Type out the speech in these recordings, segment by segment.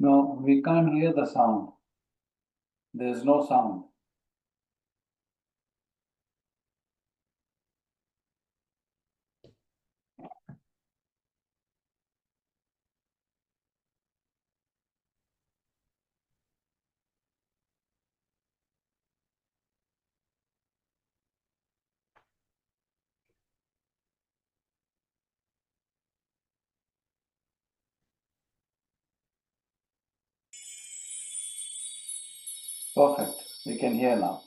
No, we can't hear the sound. There is no sound. Perfect. We can hear now.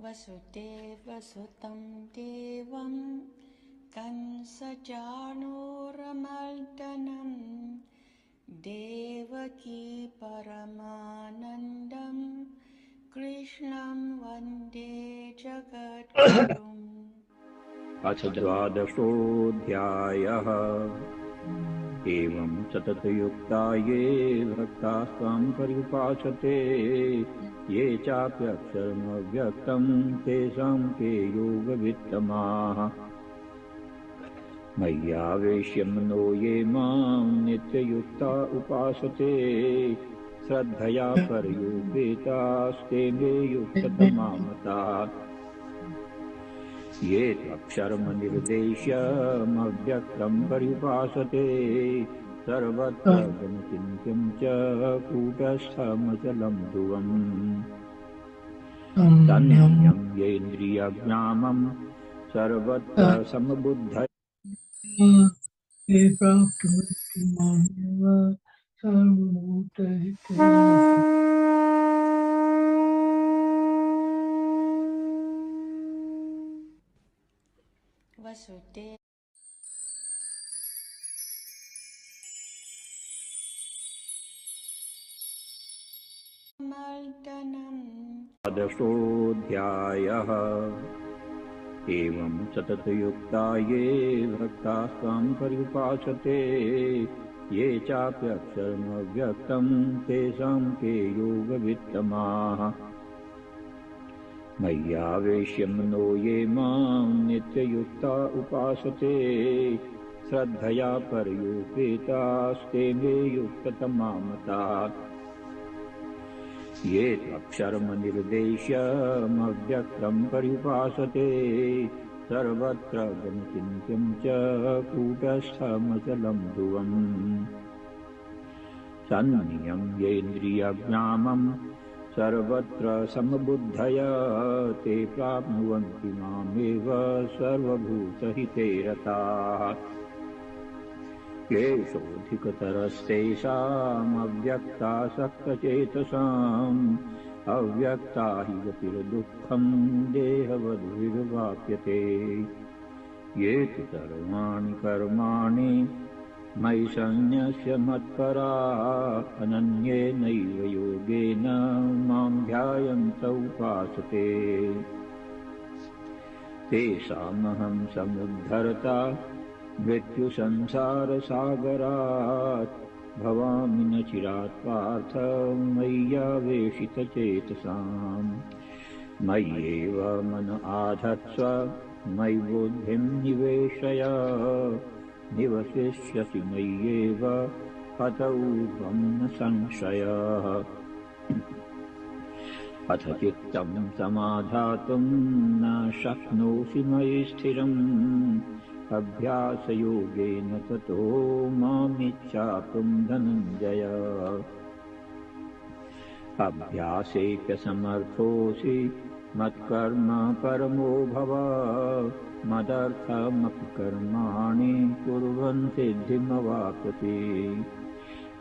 वसुदेवसुतं देवं कंसचाणूरमर्दनं देवकी परमानन्दं कृष्णं वन्दे जगद्गुरुम्। अथ द्वादशोऽध्यायः। एवं सततयुक्ता ये भक्ताः स्वां पर्युपासते ये चाप्यक्षरमव्यक्तं तेषां के योगवित्तमाः। मय्यावेश्य मनो ये मां नित्ययुक्ता उपासते श्रद्धया पर्युपेतास्ते मे युक्ततमा मताः। ये त्वक्षरमनिर्देश्यमव्यक्तं पर्युपासते सर्वत्र गमचिन्त्यं च कूटस्थमचलं ध्रुवम् तन्नियं येन्द्रियग्रामं सर्वत्र समबुद्धय वसुदेव मर्दनं द्वादशोऽध्यायः। एवं सततयुक्ता ये भक्ताः स्वां पर्युपासते ये चाप्यक्षरमव्यक्तं तेषां के योगवित्तमाः। मय्यावेश्य मनो ये मां नित्ययुक्ता उपासते श्रद्धया पर्युपेतास्ते मे युक्ततमा मताः। ये त्वक्षरमनिर्देश्यमव्यक्तं पर्युपासते सर्वत्र गमचिन्त्यं च कूटस्थमचलं ध्रुवम् तन्नियं येन्द्रियग्रामं सर्वत्र समबुद्धय ते प्राप्नुवन्ति मामेव सर्वभूतहिते रताः। क्लेशोऽधिकतरस्तेषामव्यक्तासक्तचेतसाम् अव्यक्ता हि गतिर्दुःखं देहवद्विर्वाप्यते। ये तु सर्वाणि कर्माणि मयि सन्न्यस्य मत्परा अनन्येनैव योगेन मां ध्यायन्त उपासते तेषामहं समुद्धरता मृत्युसंसारसागरात् भवामि न चिरात् पार्थ मय्यावेशितचेतसाम्। मय्येव मन आधत्स्व मयि बुद्धिं निवेशय निवसिष्यसि मय्येव अत ऊर्ध्वं न संशयः। अथ चित्तं समाधातुं न शक्नोषि मयि स्थिरम् अभ्यासयोगेन ततो मामिच्छाप्तुं धनञ्जय। अभ्यासेऽप्यसमर्थोऽसि मत्कर्म परमो भव मदर्थमपि कर्माणि कुर्वन् सिद्धिमवाप्स्यसि।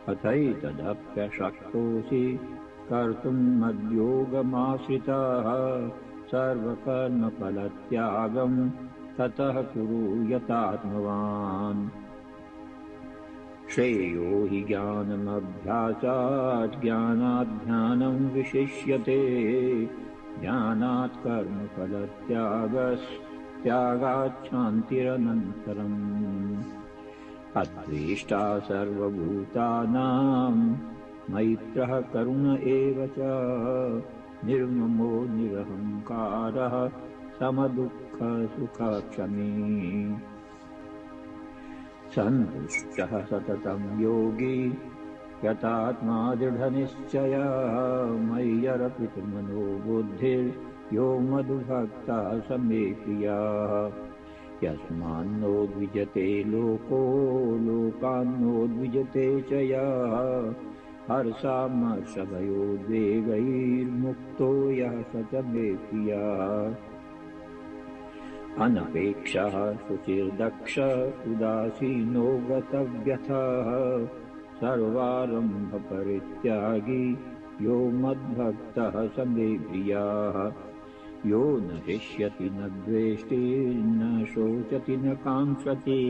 अथैतदप्यशक्तोऽसि कर्तुम् मद्योगमाश्रितः सर्वकर्मफलत्यागम् ततः कुरु यतात्मवान्। श्रेयो हि ज्ञानमभ्यासात् ज्ञानात् ध्यानं विशिष्यते ज्ञानात् कर्मफलत्यागात् शान्तिरनन्तरम्। अद्वेष्टा सर्वभूतानां मैत्रः करुण एव च निर्ममो निरहङ्कारः समदुःखसुखक्षमी। सन्तुष्टः सततं योगी यतात्मा दृढनिश्चयः मय्यर्पितमनो बुद्धिर्यो मद्भक्तः स मे प्रियः। यस्मान्नो द्विजते लोको लोकान्नो च यः हर्षामर्षभयोद्वेगैर्मुक्तो यः स च मे प्रियः। अनपेक्षः शुचिर्दक्ष उदासीनो गतव्यथः सर्वारम्भपरित्यागी यो मद्भक्तः स मे प्रियः। यो न हृष्यति न द्वेष्टि न शोचति न काङ्क्षति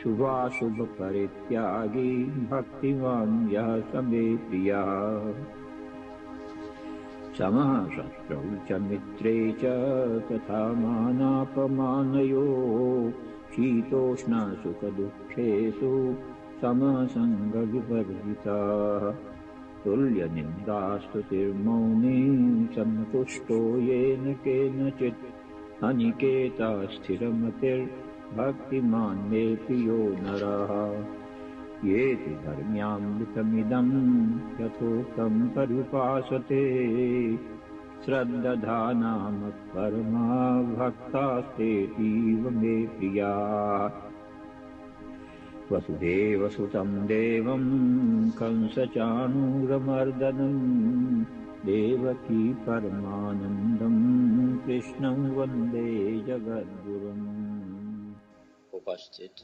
शुभाशुभपरित्यागी भक्तिमान् यः स मे प्रियः। समः शत्रौ च मित्रे च तथा मानापमानयोः शीतोष्णसुखदुःखेषु समः सङ्गविवर्जितः। तुल्यनिन्दास्तुतिर्मौनी सन्तुष्टो येन केनचित् अनिकेता स्थिरमतिर्भक्तिमान् मे प्रियो नरः। ये तु धर्म्यामृतमिदं यथोक्तं पर्युपासते श्रद्दधाना मत्परमा भक्तास्तेतीव मे प्रियाः। वसुदेवसुतं देवं कंसचाणूरमर्दनं देवकी परमानन्दं कृष्णं वन्दे जगद्गुरुम्। उपस्थित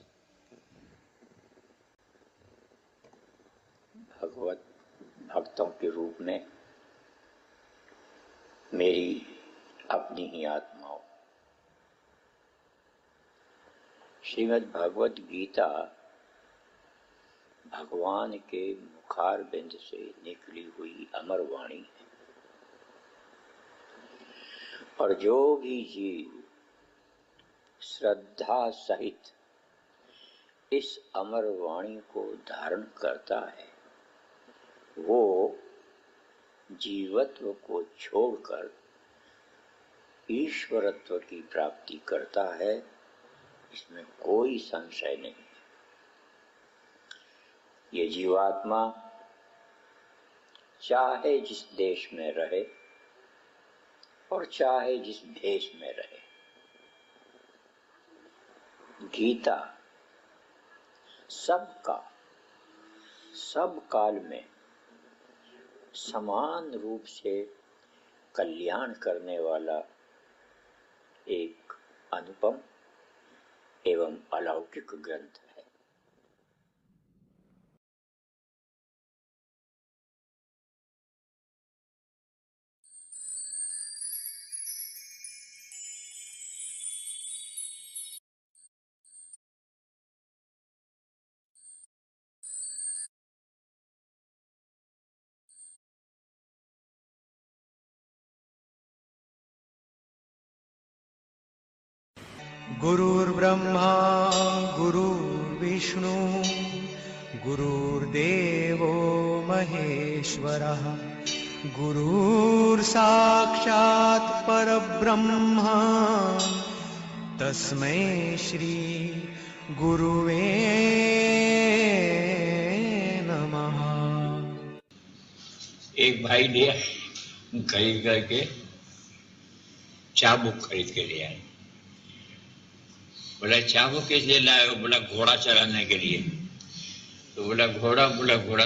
भगवत भक्तों के रूप में मेरी अपनी ही आत्माओं, श्रीमद् भगवत गीता भगवान के मुखारबिंद से निकली हुई अमर वाणी है और जो भी जीव श्रद्धा सहित इस अमर वाणी को धारण करता है वो जीवत्व को छोड़कर ईश्वरत्व की प्राप्ति करता है, इसमें कोई संशय नहीं है। ये जीवात्मा चाहे जिस देश में रहे और चाहे जिस भेष में रहे, गीता सबका सब काल में समान रूप से कल्याण करने वाला एक अनुपम एवं अलौकिक ग्रंथ है। गुरुर्ब्रह्मा गुरुर्विष्णु गुरुर्देवो महेश्वरः गुरुर्साक्षात् परब्रह्म तस्मै श्री गुरुवे नमः। एक भाई लिया खरीद करके चाबुक खरीद के ले आए। बोला चाबुक किस लिए लाए हो? बोला घोड़ा चलाने के लिए। तो बोला घोड़ा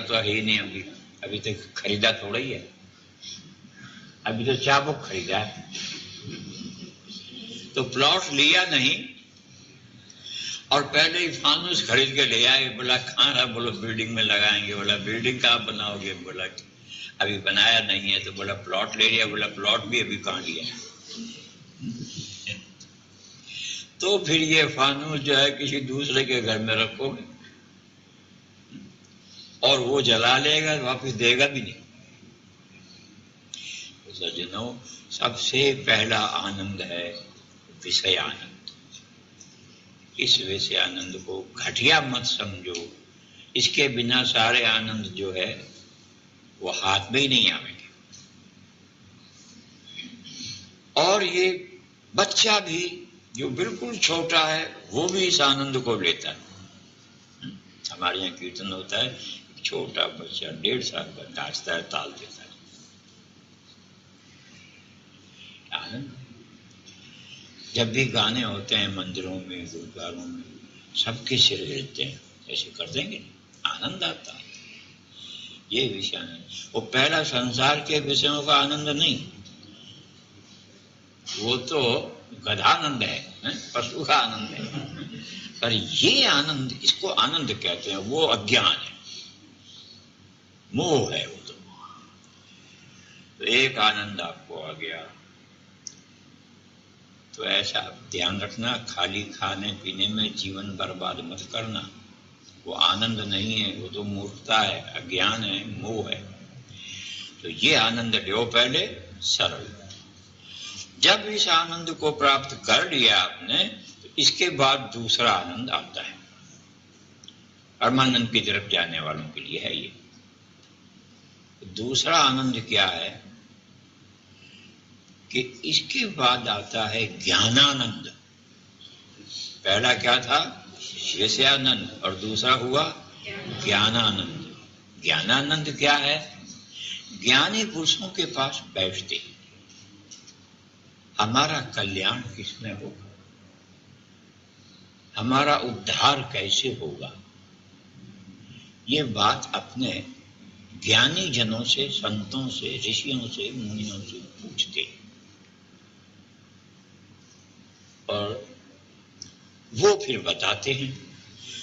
तो है ही नहीं, अभी तक खरीदा थोड़ा ही है, अभी तो चाबुक खरीदा है। तो प्लॉट लिया नहीं और पहले ही फानुस खरीद के ले आए। बोला कहाँ रहा? बोलो बिल्डिंग में लगाएंगे। बोला बिल्डिंग कहाँ बनाओगे? बोला अभी बनाया नहीं है। तो बोला प्लॉट ले लिया। बोला प्लॉट भी अभी कहाँ लिया? तो फिर ये फानुस जो है किसी दूसरे के घर में रखोगे और वो जला लेगा, वापस देगा भी नहीं। तो सज्जनों, सबसे पहला आनंद है विषय आनंद। इस विषय आनंद को घटिया मत समझो। इसके बिना सारे आनंद जो है वो हाथ में ही नहीं आएंगे। और ये बच्चा भी जो बिल्कुल छोटा है वो भी इस आनंद को लेता है। हमारे यहाँ कीर्तन होता है, छोटा बच्चा 1.5 साल का नाचता है, ताल देता है। आनंद। जब भी गाने होते हैं मंदिरों में, गुरुद्वारों में, सबके सिर हिलते हैं। ऐसे कर देंगे, आनंद आता है। ये विषय आनंद। वो पहला संसार के विषयों का आनंद नहीं, वो तो गधानंद है, पशु का आनंद है। पर ये आनंद, इसको आनंद कहते हैं, वो अज्ञान है, मोह है वो तो एक आनंद आपको आ गया। तो ऐसा ध्यान रखना, खाली खाने पीने में जीवन बर्बाद मत करना। वो आनंद नहीं है, वो तो मूर्खता है, अज्ञान है, मोह है। तो ये आनंद लो पहले, सरल। जब इस आनंद को प्राप्त कर लिया आपने, तो इसके बाद दूसरा आनंद आता है। परमानंद की तरफ जाने वालों के लिए है ये। दूसरा आनंद क्या है कि इसके बाद आता है ज्ञानानंद। पहला क्या था? विषयानंद, और दूसरा हुआ ज्ञानानंद। ज्ञानानंद क्या है? ज्ञानी पुरुषों के पास बैठते हमारा कल्याण किसमें होगा, हमारा उद्धार कैसे होगा, ये बात अपने ज्ञानी जनों से, संतों से, ऋषियों से, मुनियों से पूछते और वो फिर बताते हैं।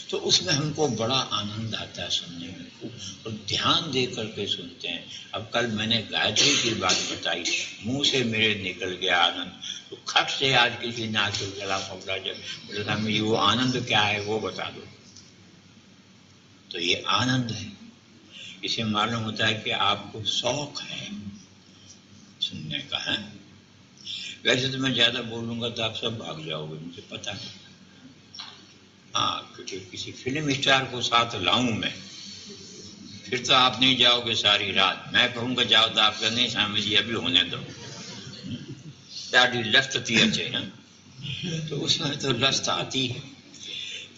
तो उसमें हमको बड़ा आनंद आता है सुनने में, और ध्यान दे करके सुनते हैं। अब कल मैंने गायत्री की बात बताई, मुंह से मेरे निकल गया आनंद। तो खट से आज किसी ने आके गला पकड़ा, जब बोला था मुझे वो आनंद क्या है वो बता दो। तो ये आनंद है। इसे मालूम होता है कि आपको शौक है सुनने का है। वैसे तो मैं ज्यादा बोलूंगा तो आप सब भाग जाओगे, मुझे पता है। हाँ, क्योंकि किसी फिल्म स्टार को साथ लाऊं मैं, फिर तो आप नहीं जाओगे सारी रात। मैं कहूंगा जाओ तो आप नहीं, स्वामी जी अभी होने दो, लस्त अच्छे हैं। तो उसमें तो लस्त आती है,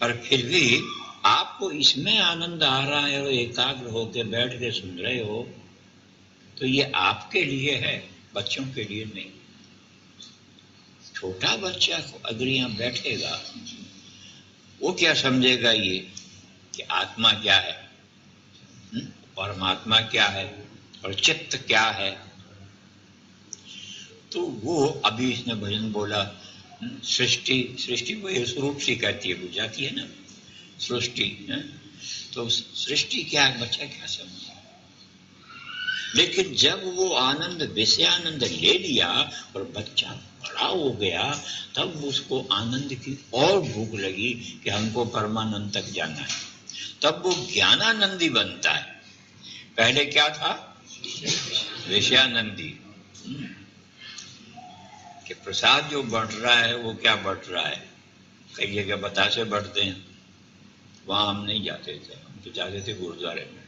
पर फिर भी आपको इसमें आनंद आ रहा है और एकाग्र होकर बैठ के सुन रहे हो, तो ये आपके लिए है, बच्चों के लिए नहीं। छोटा बच्चा को अगर यहाँ बैठेगा, वो क्या समझेगा ये कि आत्मा क्या है, परमात्मा क्या है और चित्त क्या है। तो वो अभी इसने भजन बोला, सृष्टि वो स्वरूप सी कहती है, बुझाती है ना सृष्टि है? तो सृष्टि क्या है, बच्चा क्या समझे। लेकिन जब वो आनंद, विषयानंद ले लिया और बच्चा बड़ा हो गया, तब उसको आनंद की और भूख लगी कि हमको परमानंद तक जाना है। तब वो ज्ञानानंदी बनता है। पहले क्या था? विषयानंदी। कि प्रसाद जो बंट रहा है वो क्या बंट रहा है? कई जगह बतासे बढ़ते हैं, वहां हम नहीं जाते थे। हम तो जाते थे गुरुद्वारे में,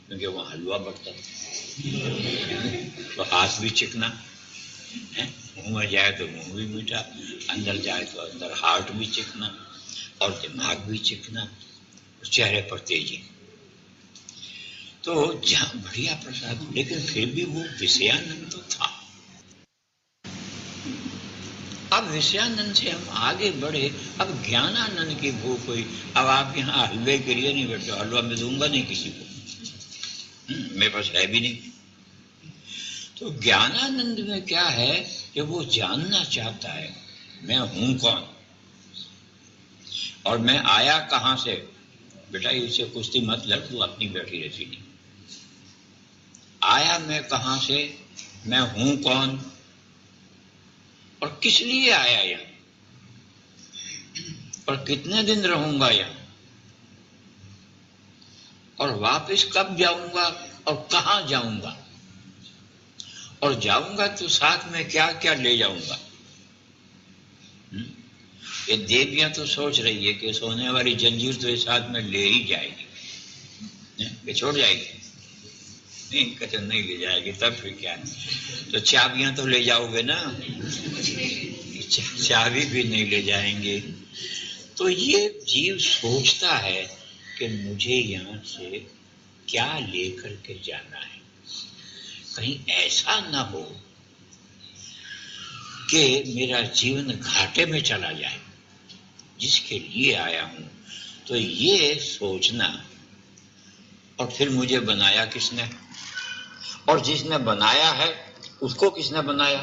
क्योंकि वहां हलवा बढ़ता था। तो हाथ भी चिकना है, मुंह में जाए तो मुंह भी मीठा, अंदर जाए तो अंदर हार्ट भी चिकना और दिमाग भी चिकना और चेहरे पर तेजी। तो जहां बढ़िया प्रसाद, लेकिन फिर भी वो विषयानंद तो था। अब विषयानंद से हम आगे बढ़े, अब ज्ञानानंद की भूख हुई। अब आप यहाँ हलवे के लिए नहीं बैठे, हलवा मैं दूंगा नहीं किसी को, मेरे पास है भी नहीं। तो ज्ञानानंद में क्या है कि वो जानना चाहता है मैं हूं कौन। और मैं आया कहां से? बेटा इससे कुश्ती मत लड़, तू अपनी बैठी रहती नहीं। आया मैं कहां से, मैं हूं कौन और किस लिए आया यहां, और कितने दिन रहूंगा यहां, और वापस कब जाऊंगा और कहां जाऊंगा, और जाऊंगा तो साथ में क्या क्या ले जाऊंगा। ये देवियां तो सोच रही है कि सोने वाली जंजीर तो ये साथ में ले ही जाएगी, ये छोड़ जाएगी नहीं, कहते नहीं ले जाएगी, तब फिर क्या। तो चाबियां तो ले जाओगे ना, चाबी भी नहीं ले जाएंगे। तो ये जीव सोचता है कि मुझे यहां से क्या लेकर के जाना है, कहीं ऐसा ना हो कि मेरा जीवन घाटे में चला जाए जिसके लिए आया हूं। तो ये सोचना, और फिर मुझे बनाया किसने, और जिसने बनाया है उसको किसने बनाया,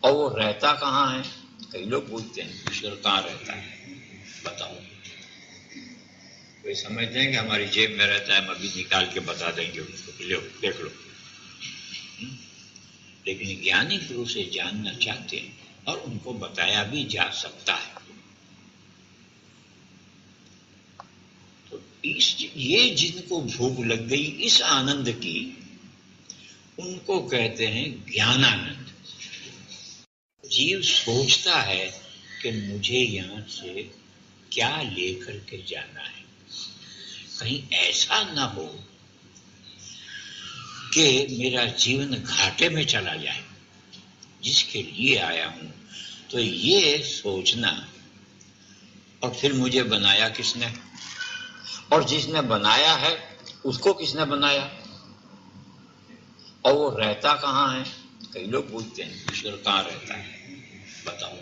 और वो रहता कहाँ है। कई लोग पूछते हैं ईश्वर कहाँ रहता है, बताओ। कोई समझते हैं कि हमारी जेब में रहता है, हम अभी निकाल के बता देंगे उसको, लो देख लो। लेकिन ज्ञानी गुरु से जानना चाहते हैं और उनको बताया भी जा सकता है। तो ये जिनको भूख लग गई इस आनंद की, उनको कहते हैं ज्ञानानंद। जीव सोचता है कि मुझे यहां से क्या लेकर के जाना है, कहीं ऐसा ना हो कि मेरा जीवन घाटे में चला जाए जिसके लिए आया हूं। तो ये सोचना, और फिर मुझे बनाया किसने, और जिसने बनाया है उसको किसने बनाया, और वो रहता कहाँ है। कई लोग पूछते हैं ईश्वर कहाँ रहता है, बताओ।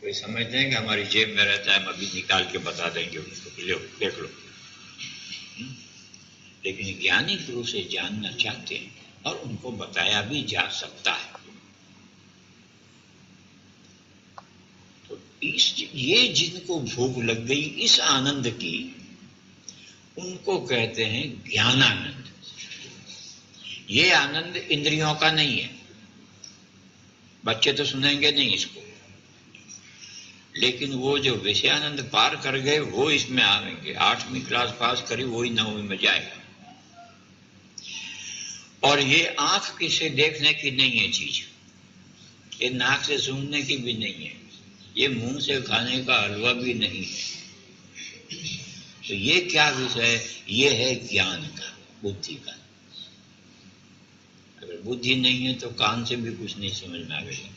कोई समझते हैं कि हमारी जेब में रहता है, हम अभी निकाल के बता देंगे उसको, लो देख लो। लेकिन ज्ञानी गुरु से जानना चाहते हैं और उनको बताया भी जा सकता है। तो ये जिनको भूख लग गई इस आनंद की, उनको कहते हैं ज्ञानानंद। ये आनंद इंद्रियों का नहीं है, बच्चे तो सुनेंगे नहीं इसको, लेकिन वो जो विषयानंद पार कर गए वो इसमें आएंगे। 8वीं क्लास पास करी वही 9वीं में जाएगा। और ये आंख से देखने की नहीं है चीज, ये नाक से सूंघने की भी नहीं है, ये मुंह से खाने का हलवा भी नहीं है। तो ये क्या विषय, ये है ज्ञान का, बुद्धि का। अगर बुद्धि नहीं है तो कान से भी कुछ नहीं समझ में आएगा।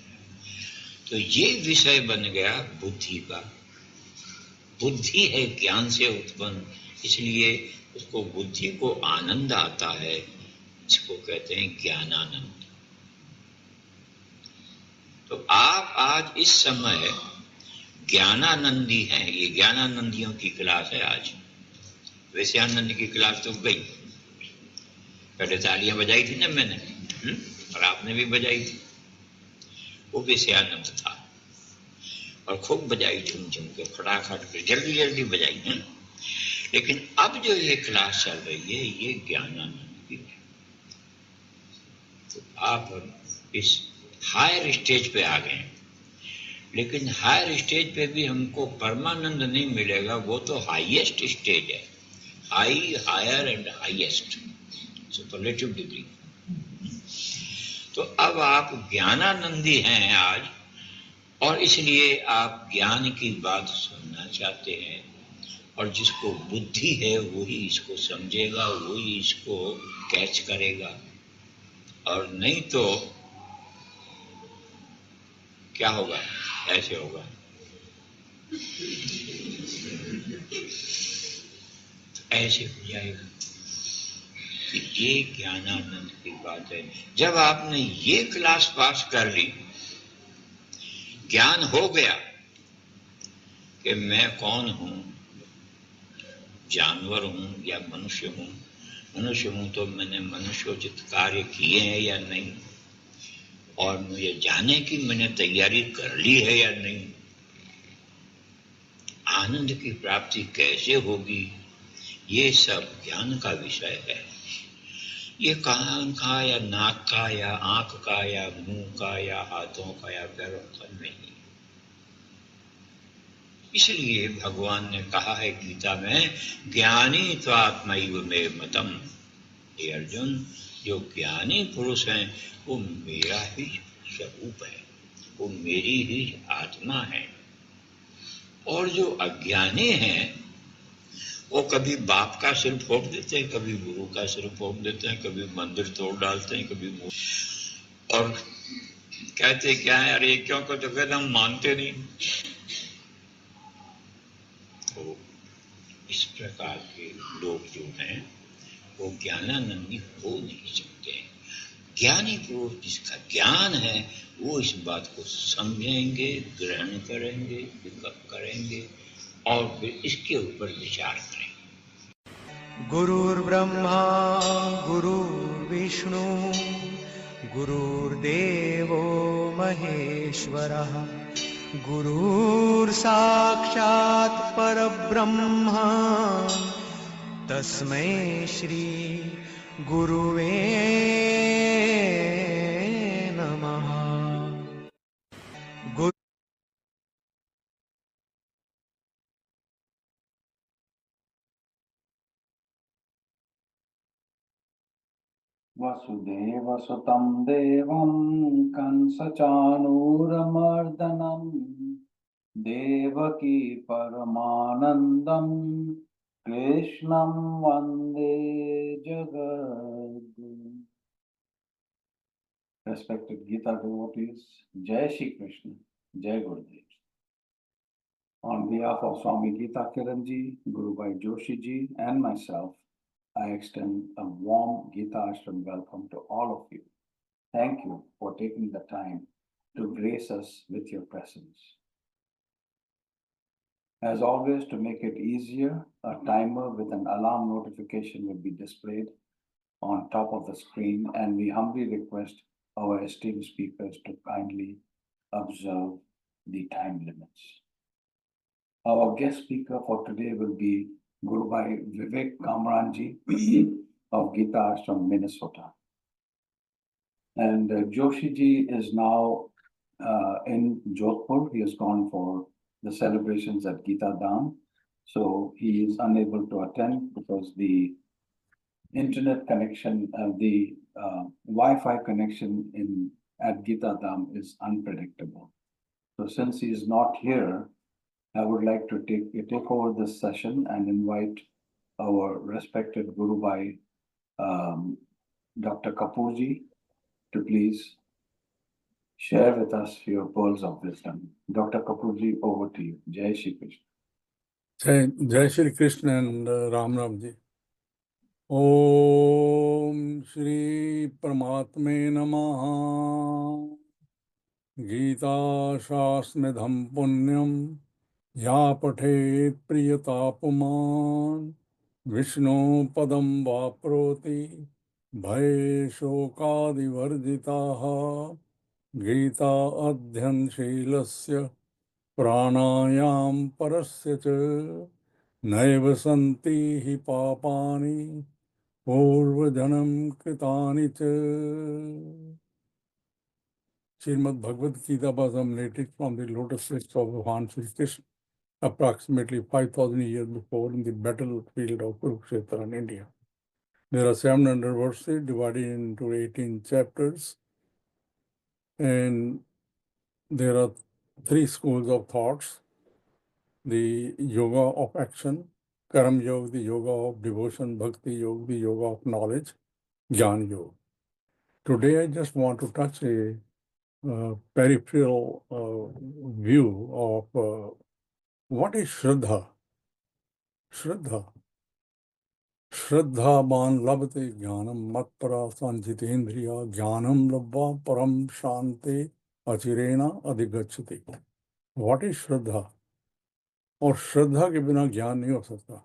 तो ये विषय बन गया बुद्धि का। बुद्धि है ज्ञान से उत्पन्न, इसलिए उसको बुद्धि को आनंद आता है, इसको कहते हैं ज्ञानानंद। तो आप आज इस समय ज्ञानानंदी हैं, ये ज्ञानानंदियों की क्लास है आज। विषयानंद की क्लास तो गई, पहले तालियां बजाई थी ना मैंने, और आपने भी बजाई थी, वो विषयानंद था, और खूब बजाई झुम झुम के, फटाफट के, जल्दी जल्दी बजाई है। लेकिन अब जो ये क्लास चल रही है ये ज्ञानानंद की है। तो आप इस हायर स्टेज पे आ गए, लेकिन हायर स्टेज पे भी हमको परमानंद नहीं मिलेगा, वो तो हाईएस्ट स्टेज है। High, higher and highest, superlative degree. तो अब आप ज्ञानानंदी हैं आज, और इसलिए आप ज्ञान की बात सुनना चाहते हैं, और जिसको बुद्धि है वही इसको समझेगा, वही इसको कैच करेगा। और नहीं तो क्या होगा, ऐसे होगा। तो ऐसे हो जाएगा। ये ज्ञानानंद की बात है। जब आपने ये क्लास पास कर ली, ज्ञान हो गया कि मैं कौन हूं, जानवर हूं या मनुष्य हूं। मनुष्य हूं तो मैंने मनुष्योचित कार्य किए हैं या नहीं, और मुझे जाने की मैंने तैयारी कर ली है या नहीं। आनंद की प्राप्ति कैसे होगी, ये सब ज्ञान का विषय है। ये कान का या नाक का या आंख का या मुंह का या हाथों का या पैरों का नहीं। इसलिए भगवान ने कहा है गीता में, ज्ञानी त्वात्मैव मे मतम। हे अर्जुन, जो ज्ञानी पुरुष हैं वो मेरा ही स्वरूप है, वो मेरी ही आत्मा है। और जो अज्ञानी हैं वो कभी बाप का सिर फोड़ देते हैं, कभी गुरु का सिर फोड़ देते हैं, कभी मंदिर तोड़ डालते हैं, कभी और कहते क्या है, अरे क्यों को, तो कहते हम मानते नहीं। तो इस प्रकार के लोग जो हैं वो ज्ञानानंदी हो नहीं सकते। ज्ञानी पुरुष जिसका ज्ञान है वो इस बात को समझेंगे, ग्रहण करेंगे, विकल्प करेंगे और फिर इसके ऊपर विचार करेंगे। गुरुर्ब्रह्मा गुरुर्विष्णु गुरुर्देवो महेश्वरः गुरुर्साक्षात् परब्रह्म तस्मै श्री गुरुवे नमः। वसुदेवसुतं देवं कंसचाणूरमर्दनं देवकी परमानन्दं कृष्णं वन्दे जगद्गुरुं। Respected Gita devotees, Jai Shri Krishna, Jai Gurudev. On behalf of Swami Gita Kiranji, Guru Bhai Joshi ji, and myself, I extend a warm Gita Ashram welcome to all of you. Thank you for taking the time to grace us with your presence. As always, to make it easier, a timer with an alarm notification will be displayed on top of the screen, and we humbly request our esteemed speakers to kindly observe the time limits. Our guest speaker for today will be Guru Bhai Vivek Kamranji of Gita Ashram, Minnesota. And Joshi ji is now in Jodhpur. He has gone for the celebrations at Gita Dham. So he is unable to attend because the internet connection, the Wi-Fi connection at Gita Dham is unpredictable. So since he is not here, I would like to take over this session and invite our respected Guru Bhai, Dr. Kapoorji, to please share with us your pearls of wisdom. Dr. Kapoorji, over to you. Jai Shri Krishna. Jai Shri Krishna and Ram Ram ji. Om Shri Paramatme Namaha. Gita Shasmidham Punyam Ya Pathet Priyatapuman Vishnu Padam Vaproti Bhai Shokadi Varditaha Gita Adhyan Shilasya Pranayam Parasya Cha Naiva Santi Hi Papani Purvajanam Kritani Cha. Srimad Bhagavad Gita was emanated from the lotus feet of Bhagwan Sri Krishna approximately 5,000 years before in the battlefield of Kurukshetra in India. There are 700 verses divided into 18 chapters, and there are 3 schools of thoughts: the yoga of action, Karam Yoga, the yoga of devotion, Bhakti Yoga, the yoga of knowledge, Jnana Yoga. Today I just want to touch a peripheral view of what is Shraddha. Shraddha. Shraddhavan labhate jnanam matpara sanjitendriya jnanam labha param shante achirena adhigachati. What is Shraddha? और श्रद्धा के बिना ज्ञान नहीं हो सकता।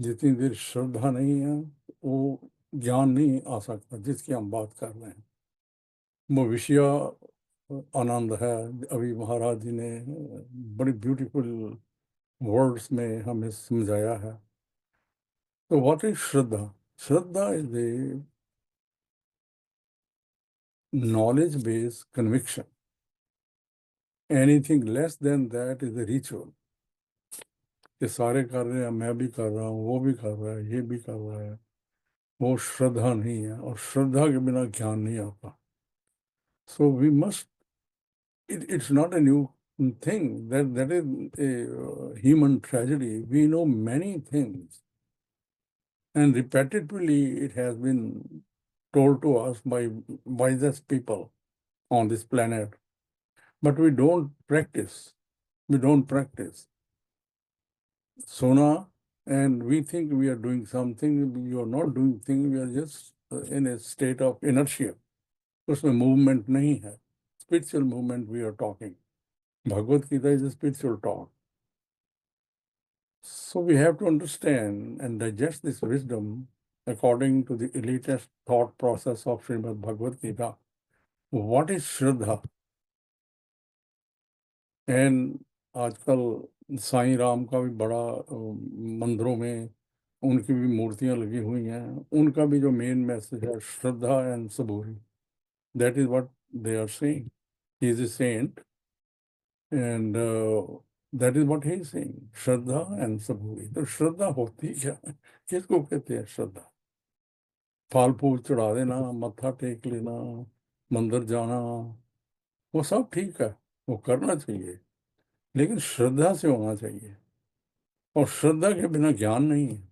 जितनी देर श्रद्धा नहीं है वो ज्ञान नहीं आ सकता जिसकी हम बात कर रहे हैं। वो विषय आनंद है। अभी महाराज जी ने बड़ी ब्यूटीफुल वर्ड्स में हमें समझाया है। तो what is Shraddha? Shraddha is a knowledge based conviction. Anything less than that is a ritual. ये सारे कर रहे हैं, मैं भी कर रहा हूँ, वो भी कर रहा है, ये भी कर रहा है, वो श्रद्धा नहीं है। और श्रद्धा के बिना ज्ञान नहीं आता। So we must, it's not a new thing. That is a human tragedy. We know many things, and repetitively it has been told to us by wisest people on this planet. But we don't practice. We don't practice. Sona, and we think we are doing something. You are not doing things. We are just in a state of inertia. उसमें movement नहीं है. Spiritual movement we are talking. Bhagavad Gita is a spiritual talk. So we have to understand and digest this wisdom according to the elitist thought process of Srimad Bhagavad Gita. What is Shraddha? And आजकल साईं राम का भी बड़ा मंदिरों में उनकी भी मूर्तियां लगी हुई हैं। उनका भी जो मेन मैसेज है Shraddha and Saburi, that is what they are saying. He is a saint and that is what he is saying, Shraddha and Saburi. तो श्रद्धा होती क्या है? किसको कहते हैं श्रद्धा? फल फूल चढ़ा देना, मत्था टेक लेना, मंदिर जाना, वो सब ठीक है, वो करना चाहिए, लेकिन श्रद्धा से होना चाहिए। और श्रद्धा के बिना ज्ञान नहीं है।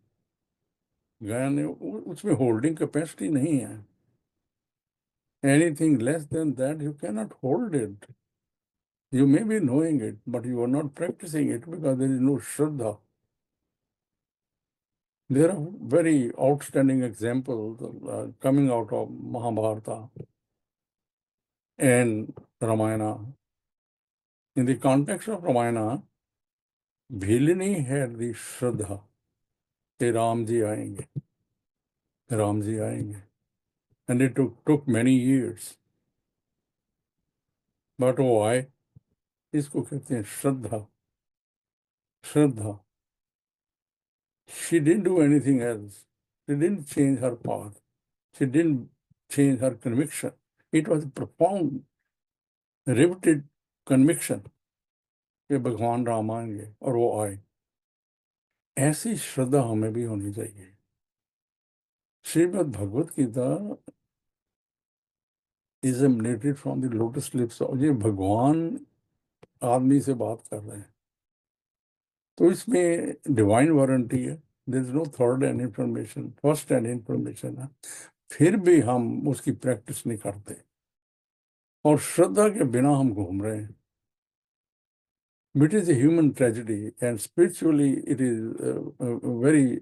ज्ञान उसमें होल्डिंग कैपेसिटी नहीं है। Anything less than that you can not hold it. You may be knowing it, but you are not practicing it because there is no Shraddha. There are very outstanding examples coming out of Mahabharata and Ramayana. In the context of Ramayana, Bhilini had the Shraddha कि राम जी आएंगे, राम जी आएंगे. And it took many years. But why? इसको कहते हैं श्रद्धा. Shraddha. She didn't do anything else. She didn't change her path. She didn't change her conviction. It was a profound, riveted conviction कि भगवान राम आएंगे और वो आए. ऐसी श्रद्धा हमें भी होनी चाहिए. Shrimad Bhagavad Gita is emanated from the lotus lips of, ये भगवान आदमी से बात कर रहे हैं, तो इसमें डिवाइन वारंटी है. There is no third hand information, first hand information है. फिर भी हम उसकी प्रैक्टिस नहीं करते और श्रद्धा के बिना हम घूम रहे हैं. It is a human tragedy, and spiritually it is a very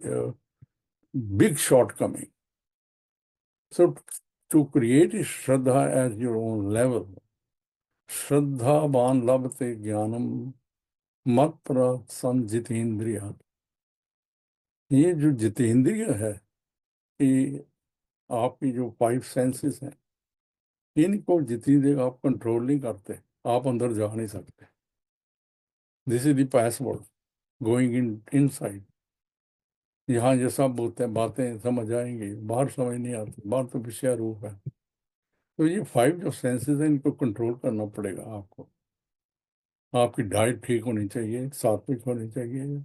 big shortcoming. So to create Shraddha as your own level, Shraddhavan labhate jnanam matpra sanjitendriya. ये जो जितेंद्रिय है, ये आपकी जो 5 सेंसेस हैं, इनको जितनी देर आप कंट्रोल नहीं करते, आप अंदर जा नहीं सकते. This is the password going inside. यहाँ ये सब बातें समझ आएंगी, बाहर समझ नहीं आती, बाहर तो विषय रूप है. तो ये 5 जो सेंसेस हैं, इनको कंट्रोल करना पड़ेगा आपको. आपकी डाइट ठीक होनी चाहिए, सात्विक होनी चाहिए,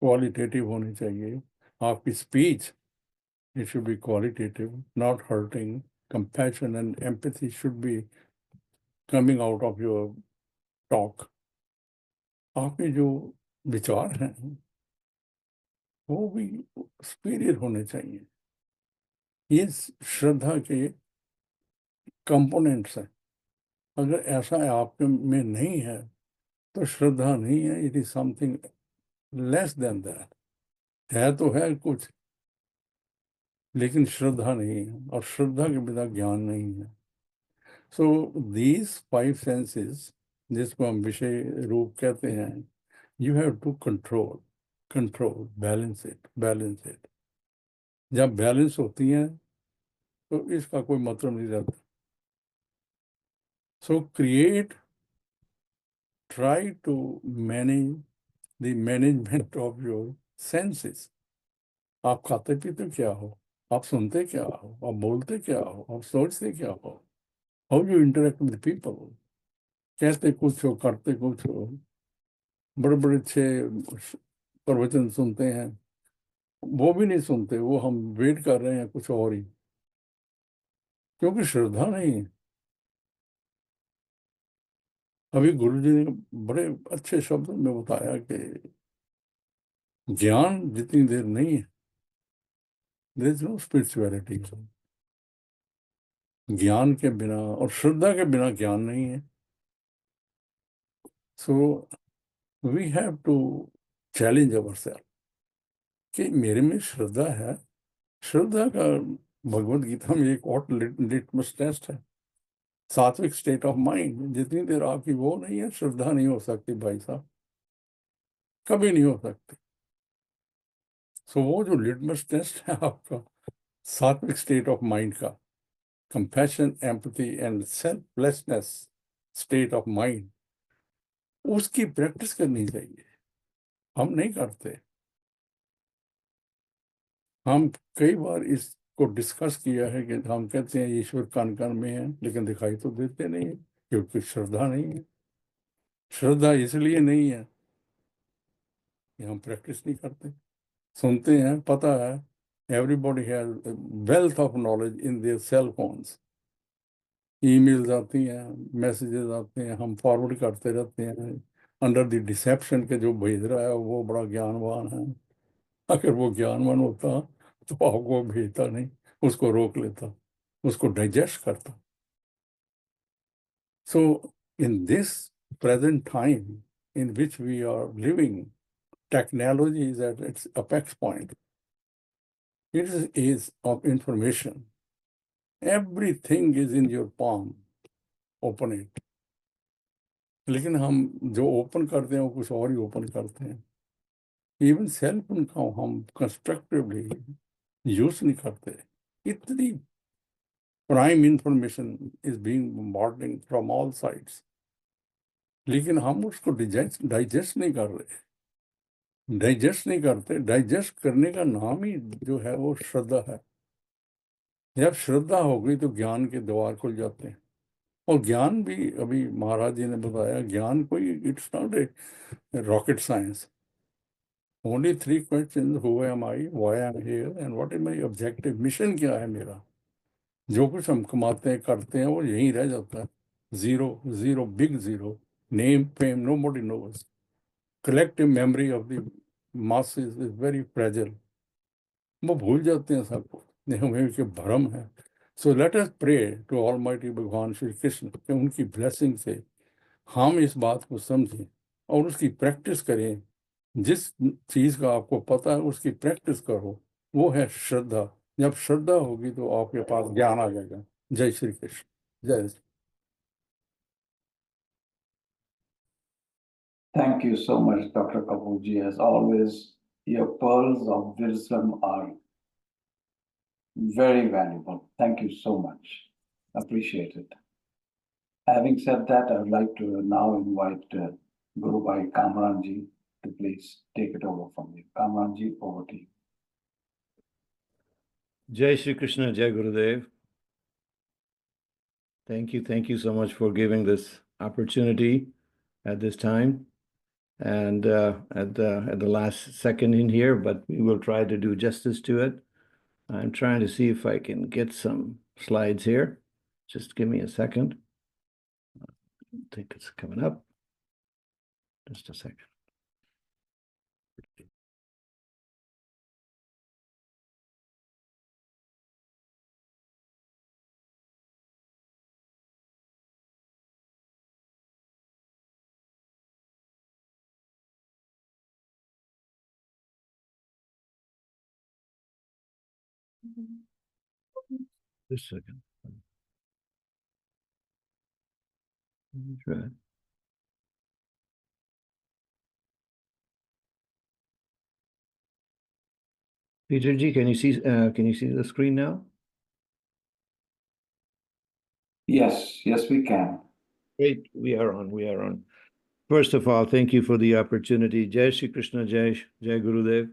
क्वालिटेटिव होनी चाहिए. आपकी speech, it should be qualitative, not hurting. Compassion and empathy should be coming out of your talk. आपके जो विचार हैं वो भी superior होने चाहिए. ये श्रद्धा के कंपोनेंट्स हैं. अगर ऐसा आपके में नहीं है तो श्रद्धा नहीं है. It is something less than that. है तो है कुछ, लेकिन श्रद्धा नहीं है, और श्रद्धा के बिना ज्ञान नहीं है. सो दीज 5 सेंसेस, जिसको हम विषय रूप कहते हैं, you have to control, balance it. जब बैलेंस होती हैं तो इसका कोई मतलब नहीं रहता. So try to manage the management of your senses. आप खाते पीते क्या हो, आप सुनते क्या हो, आप बोलते क्या हो, आप सोचते क्या हो, how you interact with people, कहते कुछ हो करते कुछ हो, बड़े बड़े अच्छे प्रवचन सुनते हैं, वो भी नहीं सुनते, वो हम वेट कर रहे हैं कुछ और ही, क्योंकि श्रद्धा नहीं है। अभी गुरु जी ने बड़े अच्छे शब्दों में बताया कि ज्ञान जितनी देर नहीं है, देयर इज नो स्पिरिचुअलिटी। ज्ञान के बिना और श्रद्धा के बिना ज्ञान नहीं है। So we have to challenge ourself कि मेरे में श्रद्धा है। श्रद्धा का भगवत गीता में एक और लिटमस टेस्ट है, सात्विक स्टेट ऑफ माइंड। जितनी देर आपकी वो नहीं है, श्रद्धा नहीं हो सकती भाई साहब, कभी नहीं हो सकती। सो वो जो लिटमस टेस्ट है आपका सात्विक स्टेट ऑफ माइंड का, compassion, empathy and selflessness state of mind, उसकी प्रैक्टिस करनी चाहिए। हम नहीं करते। हम कई बार इसको डिस्कस किया है कि हम कहते हैं ईश्वर कान कान में है, लेकिन दिखाई तो देते नहीं है, क्योंकि श्रद्धा नहीं है। श्रद्धा इसलिए नहीं है कि हम प्रैक्टिस नहीं करते। सुनते हैं, पता है, everybody has wealth of knowledge in their cell phones, emails आती हैं, मैसेजेस आते हैं, हम फॉरवर्ड करते रहते हैं अंडर द डिसेप्शन के जो भेज रहा है वो बड़ा ज्ञानवान है। अगर वो ज्ञानवान होता तो आपको भेजता नहीं, उसको रोक लेता, उसको डाइजेस्ट करता। So in this present time in which we are living, technology is at its apex point. It is an age of information. Everything is in your palm. Open it. लेकिन हम जो ओपन करते हैं वो कुछ और ही open करते हैं। इवन सेल फोन का हम कंस्ट्रक्टिवली यूज नहीं करते। इतनी prime information is being bombarding from all sides, लेकिन हम उसको डाइजेस्ट नहीं कर रहे। डाइजेस्ट नहीं करते। डाइजेस्ट करने का नाम ही जो है वो श्रद्धा है। जब श्रद्धा हो गई तो ज्ञान के द्वार खुल जाते हैं। और ज्ञान भी, अभी महाराज जी ने बताया, ज्ञान कोई, it's not a rocket science. Only 3 question, who am I, why I am here and what is my objective, mission क्या है मेरा। जो कुछ हम कमाते हैं करते हैं वो यहीं रह जाता है। Zero zero, big zero. Name fame nobody nose. Collective memory of the masses is very fragile. वो भूल जाते हैं सब कुछ, हमें के भ्रम है। So let us pray to almighty भगवान श्री कृष्ण कि उनकी ब्लेसिंग से हम इस बात को समझें और उसकी प्रैक्टिस करें। जिस चीज़ का आपको पता है उसकी प्रैक्टिस करो, वो है श्रद्धा। जब श्रद्धा होगी तो आपके पास ज्ञान आ जाएगा। जय श्री कृष्ण। जय Shri. Thank you so much, Dr. Kapoorji. As always, your pearls of wisdom are very valuable. Thank you so much. Appreciate it. Having said that, I would like to now invite Guru Bhai Kamranji to please take it over from you. Kamranji, over to you. Jai Shri Krishna, Jai Gurudev. Thank you so much for giving this opportunity at this time and at the last second in here, but we will try to do justice to it. I'm trying to see if I can get some slides here. Just give me a second. I think it's coming up. Just a second. Just a second. Let me try. Peter G, can you see the screen now? Yes, yes, we can. Great, we are on. First of all, thank you for the opportunity. Jai Shri Krishna, Jai Gurudev.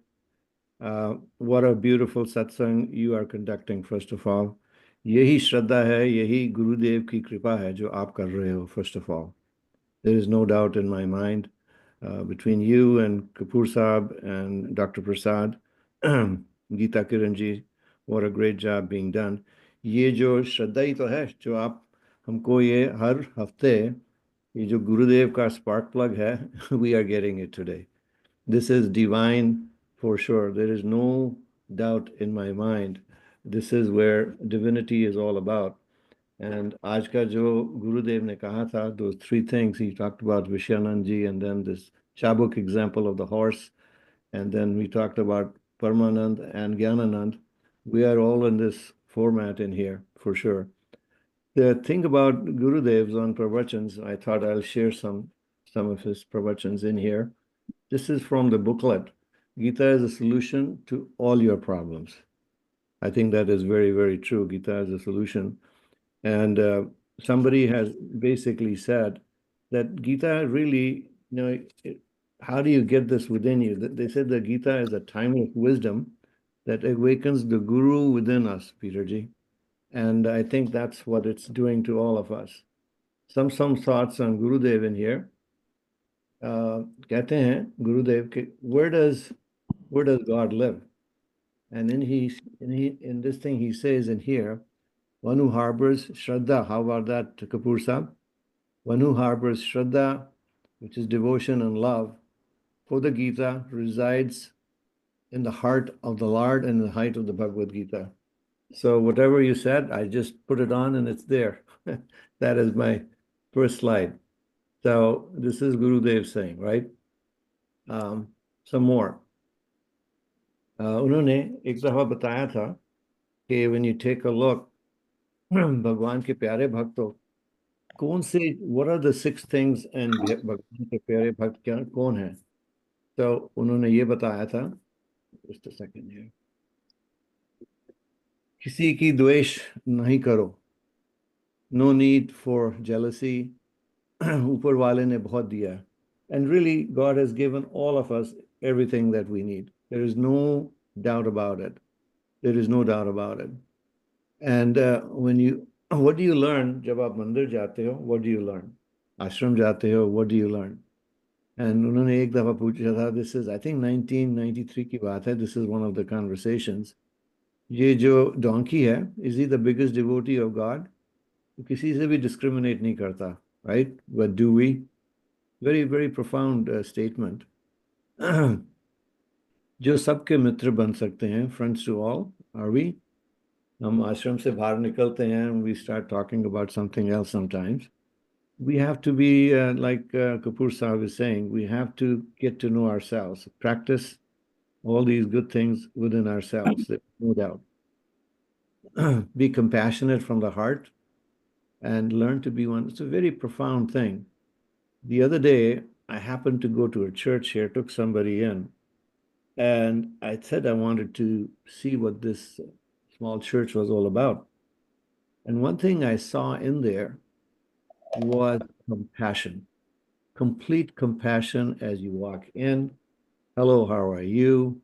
What a beautiful satsang you are conducting, first of all. यही श्रद्धा है, यही गुरुदेव की कृपा है जो आप कर रहे हो, first of all. There is no doubt in my mind between you and Kapoor Saab and Dr. Prasad, Geeta Kiranji, what a great job being done. ये जो श्रद्धा ही तो है जो आप हमको ये हर हफ्ते ये जो गुरुदेव का spark plug है, we are getting it today. This is divine for sure. There is no doubt in my mind. This is where divinity is all about. And आज का जो गुरुदेव ने कहा था, those three things he talked about, Vishyanand ji, and then this Chabuk example of the horse, and then we talked about Paramanand and Gyananand. We are all in this format in here for sure. The thing about Gurudev's on pravachans, I thought I'll share some of his pravachans in here. This is from the booklet. Gita is a solution to all your problems. I think that is very, very true. Gita is a solution. And somebody has basically said that Gita really, how do you get this within you? They said that Gita is a timeless wisdom that awakens the guru within us, Peterji. And I think that's what it's doing to all of us. Some thoughts on Gurudev in here. कहते हैं Gurudev के where does God live? And in this thing he says in here, one who harbors Shraddha, how about that, Kapoor Saab? One who harbors Shraddha, which is devotion and love, for the Gita resides in the heart of the Lord and the height of the Bhagavad Gita. So whatever you said, I just put it on and it's there. That is my first slide. So this is Gurudev saying, right? Some more. उन्होंने एक दफा बताया था कि when you take a look, भगवान के प्यारे भक्तों कौन से what are the 6 things and भगवान के प्यारे भक्त क्या कौन है? तो उन्होंने ये बताया था, just a second here, किसी की द्वेष नहीं करो, no need for jealousy, ऊपर वाले ने बहुत दिया, and really God has given all of us everything that we need. There is no doubt about it. There is no doubt about it. And what do you learn जब आप मंदिर जाते हो? What do you learn? आश्रम जाते हो? What do you learn? And उन्होंने एक दफा पूछा था, this is I think 1993 की बात है, this is one of the conversations. ये जो donkey है, is he the biggest devotee of God? किसी से भी discriminate नहीं करता, right? But do we? Very, very profound statement. जो सबके मित्र बन सकते हैं, friends to all, are we? हम आश्रम से बाहर निकलते हैं and we start talking about something else sometimes. We have to be, like Kapoor Saab is saying, we have to get to know ourselves, practice all these good things within ourselves, no doubt. Be compassionate from the heart and learn to be one. It's a very profound thing. The other day, I happened to go to a church here, took somebody in, and I said I wanted to see what this small church was all about. And one thing I saw in there was compassion, complete compassion as you walk in. Hello, how are you?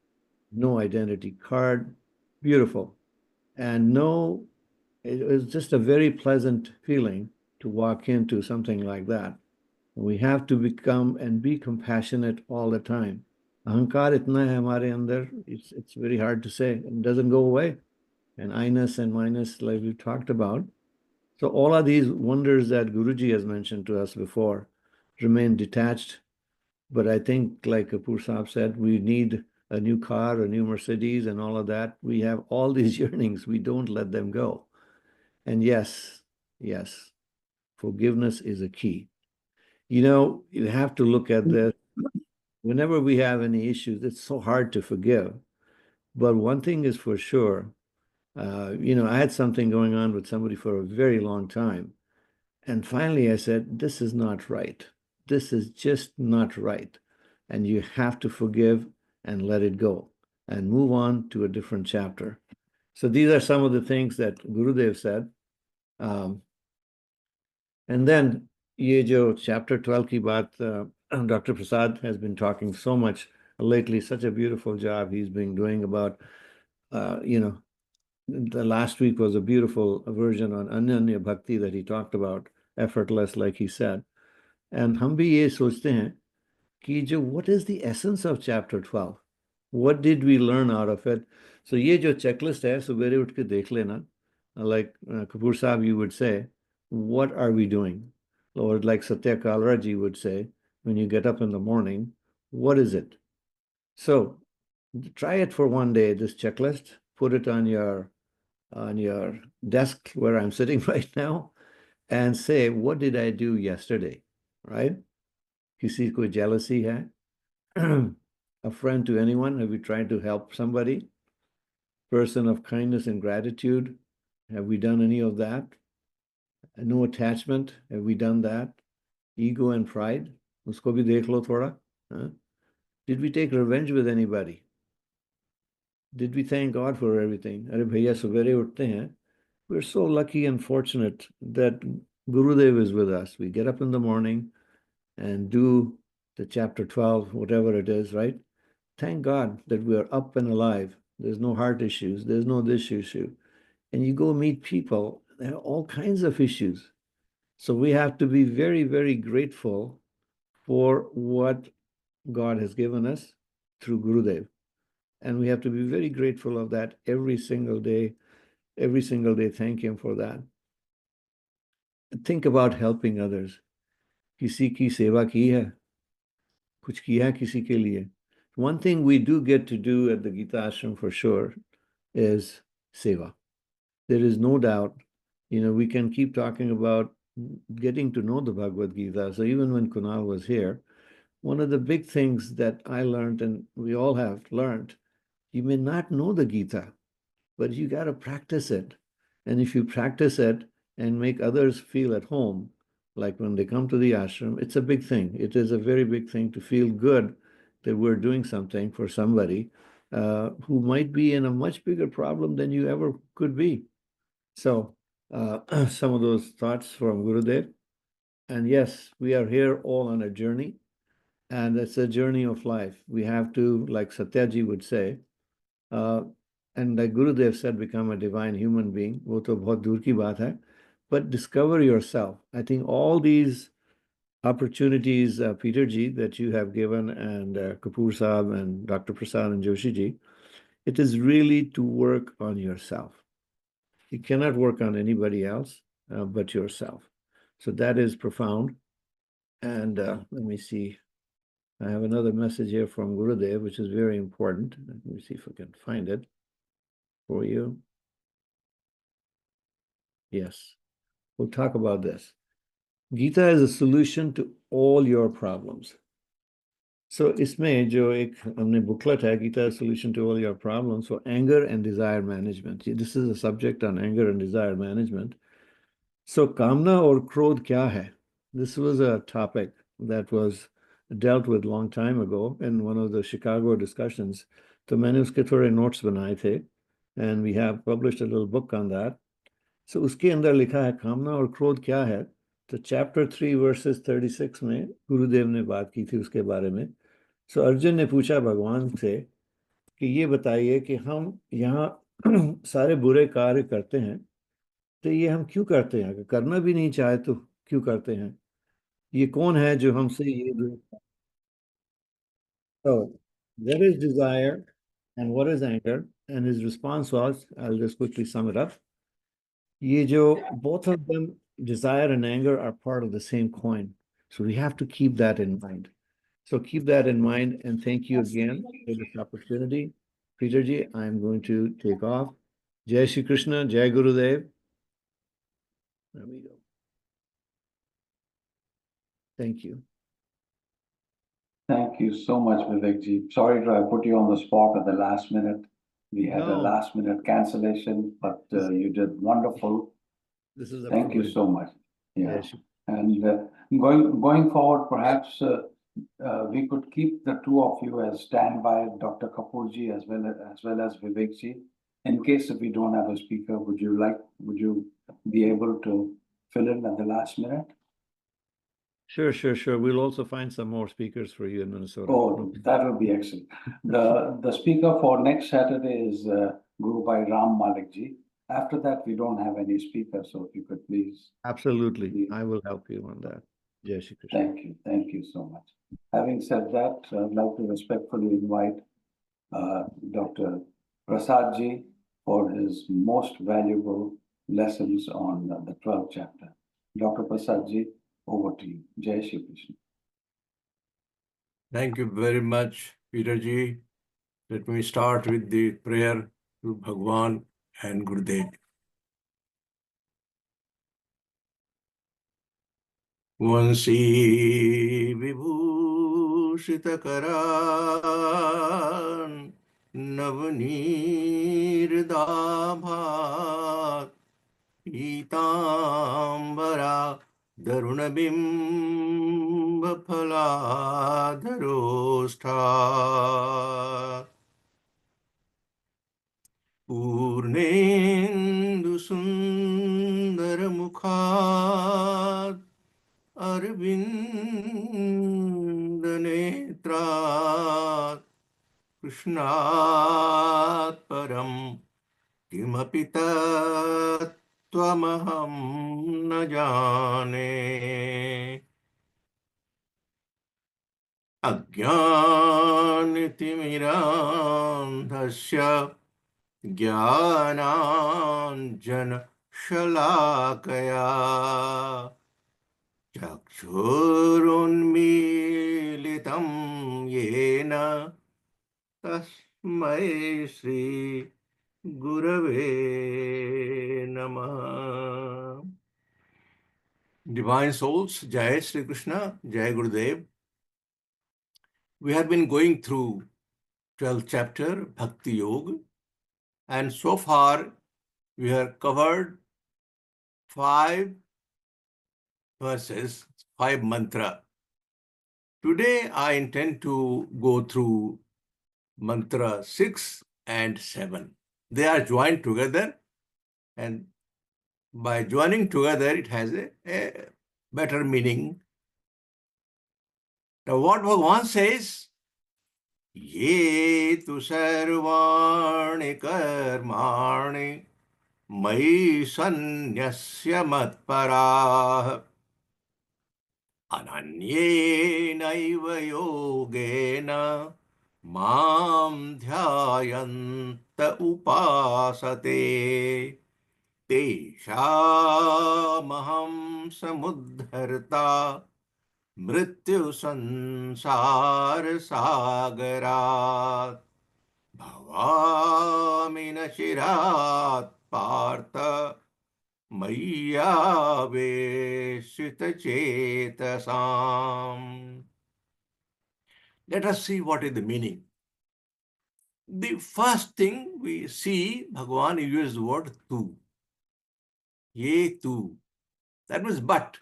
No identity card, beautiful. And it was just a very pleasant feeling to walk into something like that. We have to become and be compassionate all the time. Ahankar itna hai hamare andar, it's very hard to say. It doesn't go away. And I-ness and minus, like we talked about. So all of these wonders that Guruji has mentioned to us before remain detached. But I think, like Kapoor Saab said, we need a new car, a new Mercedes, and all of that. We have all these yearnings. We don't let them go. And yes, forgiveness is a key. You have to look at this. Whenever we have any issues, it's so hard to forgive. But one thing is for sure, I had something going on with somebody for a very long time. And finally I said, this is not right. This is just not right. And you have to forgive and let it go and move on to a different chapter. So these are some of the things that Gurudev said. And then ये जो chapter 12 की बात Dr. Prasad has been talking so much lately, such a beautiful job he's been doing about, the last week was a beautiful version on Ananya Bhakti that he talked about, effortless, like he said. And हम भी ये सोचते हैं कि जो what is the essence of chapter 12? What did we learn out of it? So ये जो checklist है, सुबेरे उठ के देख लेना. Like Kapoor Sahib, you would say, what are we doing? Or like Satya Kalraji would say, when you get up in the morning, what is it? So try it for one day, this checklist, put it on your desk where I'm sitting right now, and say, what did I do yesterday, right? किसी को jealousy है? A friend to anyone? Have you tried to help somebody? Person of kindness and gratitude? Have we done any of that? No attachment? Have we done that? Ego and pride? उसको भी देख लो थोड़ा. Did we take revenge with anybody? Did we thank God for everything? अरे भैया सवेरे उठते हैं. We're so lucky and fortunate that Gurudev is with us. We get up in the morning and do the chapter 12, whatever it is, right? Thank God that we are up and alive. There's no heart issues. There's no this issue. And you go meet people, there are all kinds of issues. So we have to be very, very grateful for what God has given us through Gurudev. And we have to be very grateful of that every single day. Every single day, thank him for that. Think about helping others. किसी की सेवा की है? कुछ किया है किसी के लिए? One thing we do get to do at the Gita Ashram for sure is seva. There is no doubt, we can keep talking about getting to know the Bhagavad Gita. So even when Kunal was here, one of the big things that I learned, and we all have learned, you may not know the Gita, but you got to practice it. And if you practice it and make others feel at home, like when they come to the ashram, it's a big thing. It is a very big thing to feel good that we're doing something for somebody who might be in a much bigger problem than you ever could be. So some of those thoughts from Gurudev. And yes, we are here all on a journey, and it's a journey of life. We have to, like Satyaji would say, and like Gurudev said, become a divine human being. वो तो बहुत दूर की बात है. But discover yourself. I think all these opportunities, Peter Ji, that you have given, and Kapoor Saab and Dr. Prasad and Joshi Ji, it is really to work on yourself. You cannot work on anybody else but yourself. So that is profound. And let me see. I have another message here from Gurudev, which is very important. Let me see if I can find it for you. Yes, we'll talk about this. Gita is a solution to all your problems. So इसमें जो एक हमने booklet है, Gita is a solution to all your problems for anger and desire management. This is a subject on anger and desire management. So कामना और क्रोध क्या है? This was a topic that was dealt with long time ago in one of the Chicago discussions. तो मैंने उसके थोड़े notes बनाए थे, and we have published a little book on that. So उसके अंदर लिखा है कामना और क्रोध क्या है? तो chapter 3 verses 36 में गुरुदेव ने बात की थी उसके बारे में. So अर्जुन ने पूछा भगवान से कि ये बताइए कि हम यहाँ सारे बुरे कार्य करते हैं, तो ये हम क्यों करते हैं? करना भी नहीं चाहे तो क्यों करते हैं? ये कौन है जो हमसे ये So there is desire and what is anger? And his response was, I'll just quickly sum it up. ये जो both of them, desire and anger, are part of the same coin. So we have to keep that in mind. So keep that in mind, and thank you again for this opportunity. Peter Ji, I'm going to take off. Jai Shri Krishna, Jai Gurudev. There we go. Thank you. Thank you so much, Vivek Ji. Sorry to have put you on the spot at the last minute. We had a No. last minute cancellation, but you did wonderful. This is a Thank you privilege. so much. Yeah. Jai Shri- And going forward, perhaps we could keep the two of you as standby, Dr. Kapoor Ji as well as Vivek Ji. In case if we don't have a speaker, would you be able to fill in at the last minute? Sure, sure, sure. We'll also find some more speakers for you in Minnesota. Oh, that will be excellent. The speaker for next Saturday is Guru Bhai Ram Malik ji. After that, we don't have any speakers, so if you could please. Absolutely. I will help you on that. Jai Shri Krishna. Thank you so much. Having said that, I'd like to respectfully invite Dr. Prasad ji for his most valuable lessons on the 12th chapter. Dr. Prasad ji, over to you. Jai Shri Krishna. Thank you very much, Peter ji. Let me start with the prayer to Bhagwan and Gurudev. Vansi vibhushita karan navnirdabhat Pitambara Darunabimba Phaladharostha Purnendu Sundara Mukhat Arvinda Netrat Krishnat Param Kimapi Twamaham न जाने अज्ञानतिमिरान्धस्य ज्ञानाञ्जनशलाकया चक्षुरुन्मीलितं येन तस्मै Shri Gurave Namah. Divine souls, Jai Shri Krishna, Jai Gurudev. We have been going through 12th chapter, Bhakti Yoga, and so far we have covered 5 verses, 5 mantra. Today I intend to go through mantra 6 and 7. They are joined together, and by joining together, it has a better meaning. Now, what Bhagavan says, Ye tu sarvani karmani mai sanyasya matparah ananyenaiva yogena mam dhyayanta upasate तेषामहं समुद्धर्ता मृत्यु संसार सागरात् भवामि न चिरात् Partha मय्यावेशित चेतसाम्. Let us see what is the meaning. The first thing we see, Bhagavan uses the word tu. Ye tu. That means but.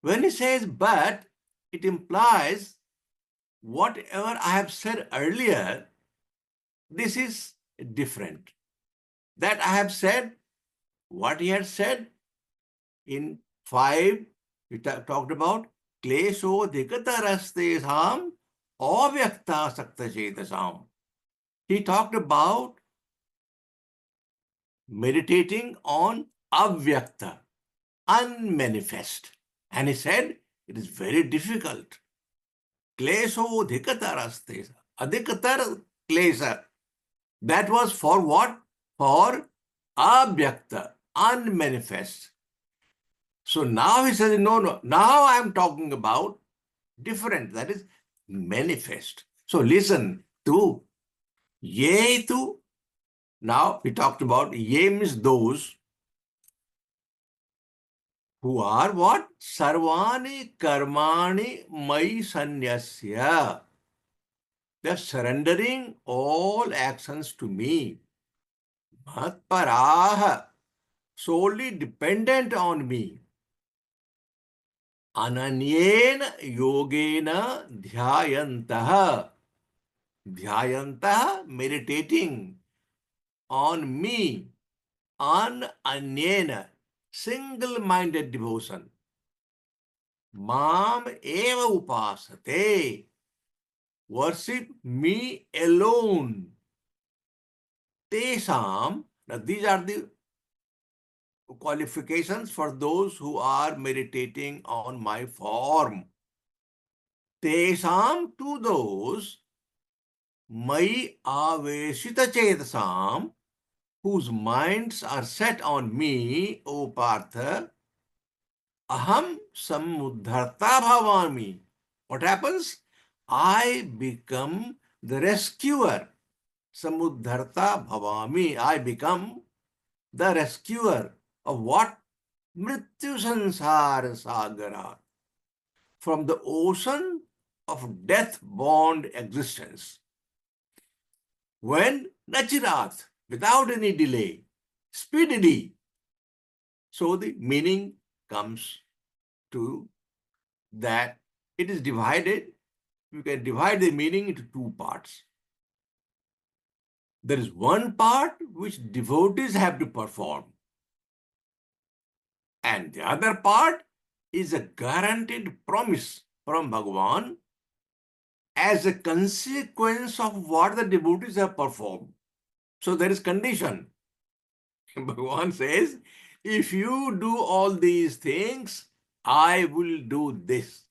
When he says but, it implies whatever I have said earlier, this is different. That I have said, what he had said in 5, we talked about klesho dikataraste avyakta sakta chetasam. He talked about meditating on avyakta, unmanifest. And he said, it is very difficult. Klesho adhikataraste. Adhikatar klesa. That was for what? For abhyakta, unmanifest. So now he says, no. Now I am talking about different. That is manifest. So listen to ye tu. Now we talked about ye means those who are what? Sarvani karmani mai sanyasya. They are surrendering all actions to me. Matparaha, solely dependent on me. Ananyena yogena dhyayantaha. Dhyayantaha, meditating on me. Anyena, single-minded devotion. Mam eva upasate. Worship me alone. Tesam. Now these are the qualifications for those who are meditating on my form. Tesam, to those Mai aveshita chetasam, whose minds are set on me, O Partha, aham samuddharta bhavami. What happens? I become the rescuer. Samuddharta bhavami. I become the rescuer of what? Mrityu sansara sagara. From the ocean of death-bound existence. When Nachirat, without any delay, speedily. So the meaning comes to that it is divided. You can divide the meaning into two parts. There is one part which devotees have to perform. And the other part is a guaranteed promise from Bhagavan as a consequence of what the devotees have performed. So there is condition. Bhagavan says, if you do all these things, I will do this.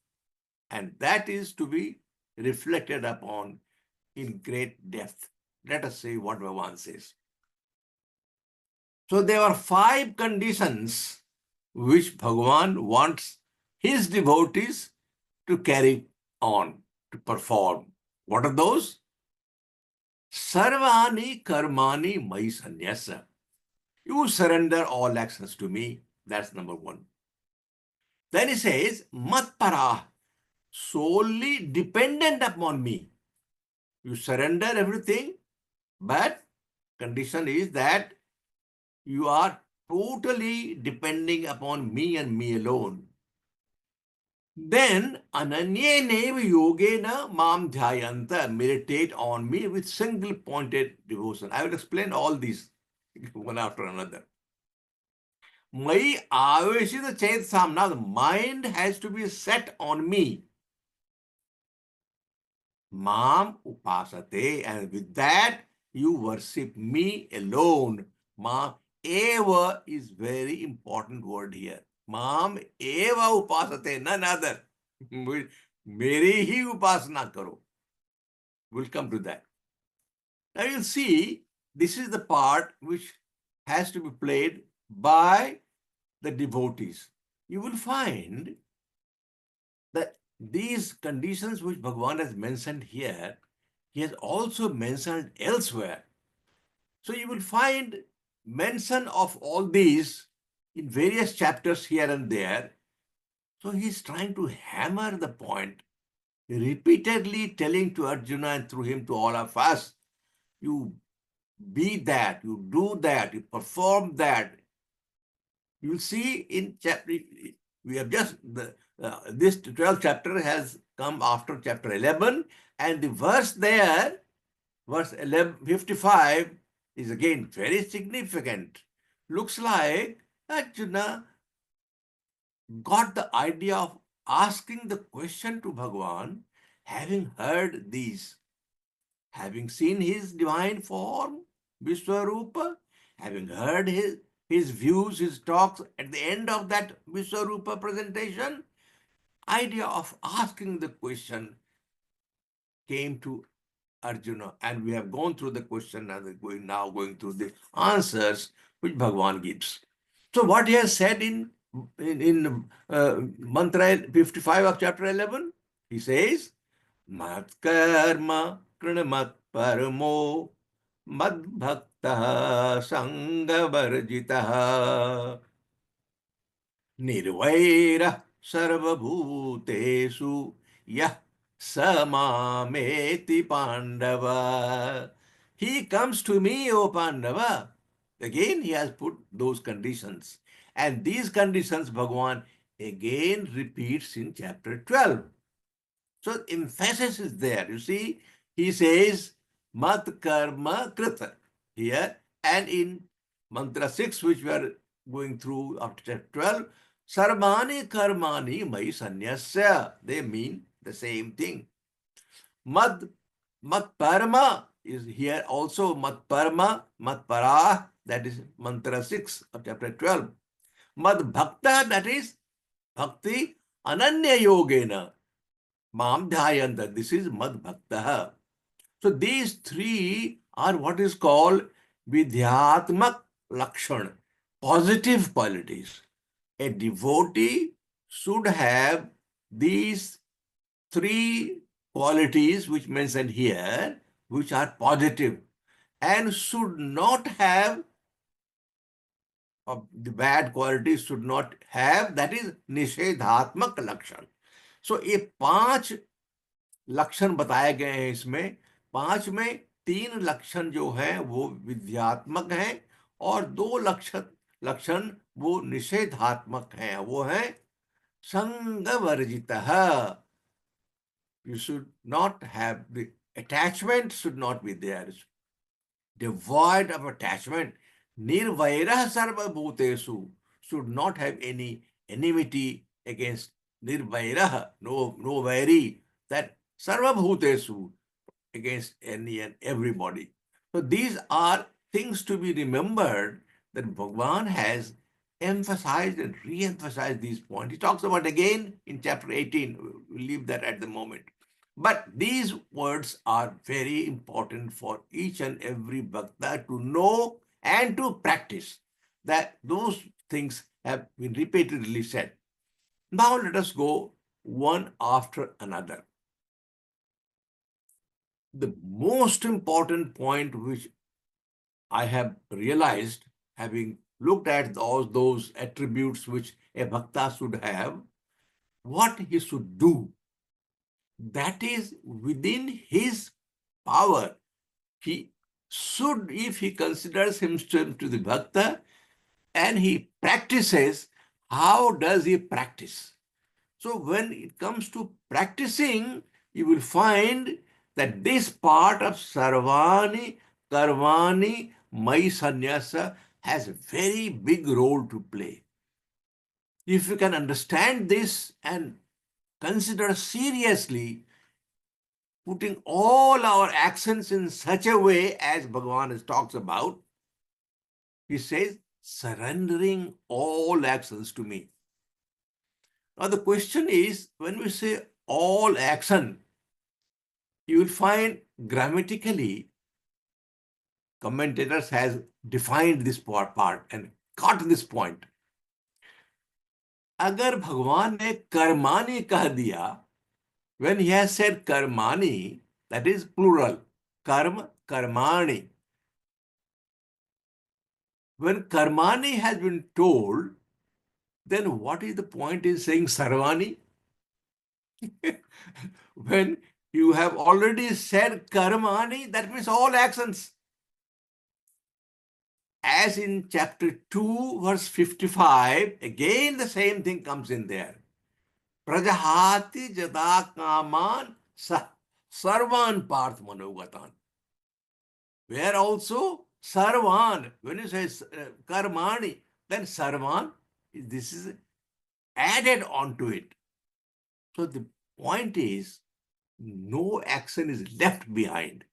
And that is to be reflected upon in great depth. Let us see what Bhagavan says. So there are 5 conditions which Bhagavan wants his devotees to carry on, to perform. What are those? Sarvani karmani mai sannyasa. You surrender all actions to me. That's number 1. Then he says, matpara, solely dependent upon me. You surrender everything, but condition is that you are totally depending upon me and me alone. Then ananya neva yogena mam dhyayanta, meditate on me with single pointed devotion. I will explain all these one after another. Mai aveshita chetasam. Now the mind has to be set on me. Mam upasate, and with that you worship me alone. Mam eva is very important word here. Mam eva upasate, none other. Meri hi upasana karo. We'll come to that. Now you'll see this is the part which has to be played by the devotees. You will find that these conditions which Bhagavan has mentioned here, he has also mentioned elsewhere. So you will find mention of all these in various chapters here and there. So he is trying to hammer the point, repeatedly telling to Arjuna and through him to all of us, you be that, you do that, you perform that. You will see in chapter, we have just, this 12th chapter has come after chapter 11, and the verse there, verse 55, is again very significant. Looks like Arjuna got the idea of asking the question to Bhagavan, having heard these, having seen his divine form, Vishwarupa, having heard his views, his talks at the end of that Vishwarupa presentation, idea of asking the question came to Arjuna, and we have gone through the question and now going through the answers which Bhagavan gives. So what he has said in mantra 55 of chapter 11, he says, Mat karma krinamat paramo mad bhakta sangha varjitaha nirvaira sarva bhutesu yah samameti pandava. He comes to me, O Pandava. Again, he has put those conditions. And these conditions, Bhagavan again repeats in chapter 12. So emphasis is there. You see, he says, Mat karma krita here. And in mantra 6, which we are going through after chapter 12, Sarvani karmani mai sanyasya. They mean the same thing. Mad parama is here also. Mad parama, mad para, that is mantra 6 of chapter 12. Mad bhakta, that is bhakti ananya yogena. Mam dhyayanta, this is mad bhakta. So these three are what is called vidhyatmak lakshan, positive qualities. A devotee should have these three qualities which mentioned here, which are positive, and should not have the bad qualities, should not have, that is निषेधात्मक लक्षण. So ये 5 लक्षण बताए गए हैं इसमें. 5 में 3 लक्षण जो है वो विद्यात्मक हैं और 2 लक्षण वो निषेधात्मक हैं. वो है संगवर्जितः. You should not have the attachment, should not be there. Devoid of attachment. Nirvairah sarvabhutesu, should not have any enmity against nirvairah, no vairi, that sarvabhutesu, against any and everybody. So these are things to be remembered, that Bhagavan has emphasized and re-emphasized these points. He talks about again in chapter 18. We'll leave that at the moment. But these words are very important for each and every bhakta to know and to practice. That those things have been repeatedly said. Now let us go one after another. The most important point which I have realized, having looked at those attributes which a bhakta should have, what he should do, that is within his power. He should, if he considers himself to the bhakta and he practices, how does he practice? So when it comes to practicing, you will find that this part of sarvani, karmani, mai sannyasa has a very big role to play. If you can understand this and consider seriously putting all our actions in such a way as Bhagavan talks about, he says, surrendering all actions to me. Now the question is, when we say all action, you will find grammatically, commentators has defined this part and got this point. अगर भगवान ने कर्मानी कह दिया, when he has said karmani, that is plural, karma, karmani. When karmani has been told, then what is the point in saying sarvani? When you have already said karmani, that means all actions. As in chapter 2, verse 55, again the same thing comes in there. Prajahati jada kaman sarvan parth manogatan. Where also sarvan, when you say karmani, then sarvan, this is added onto it. So the point is, no action is left behind.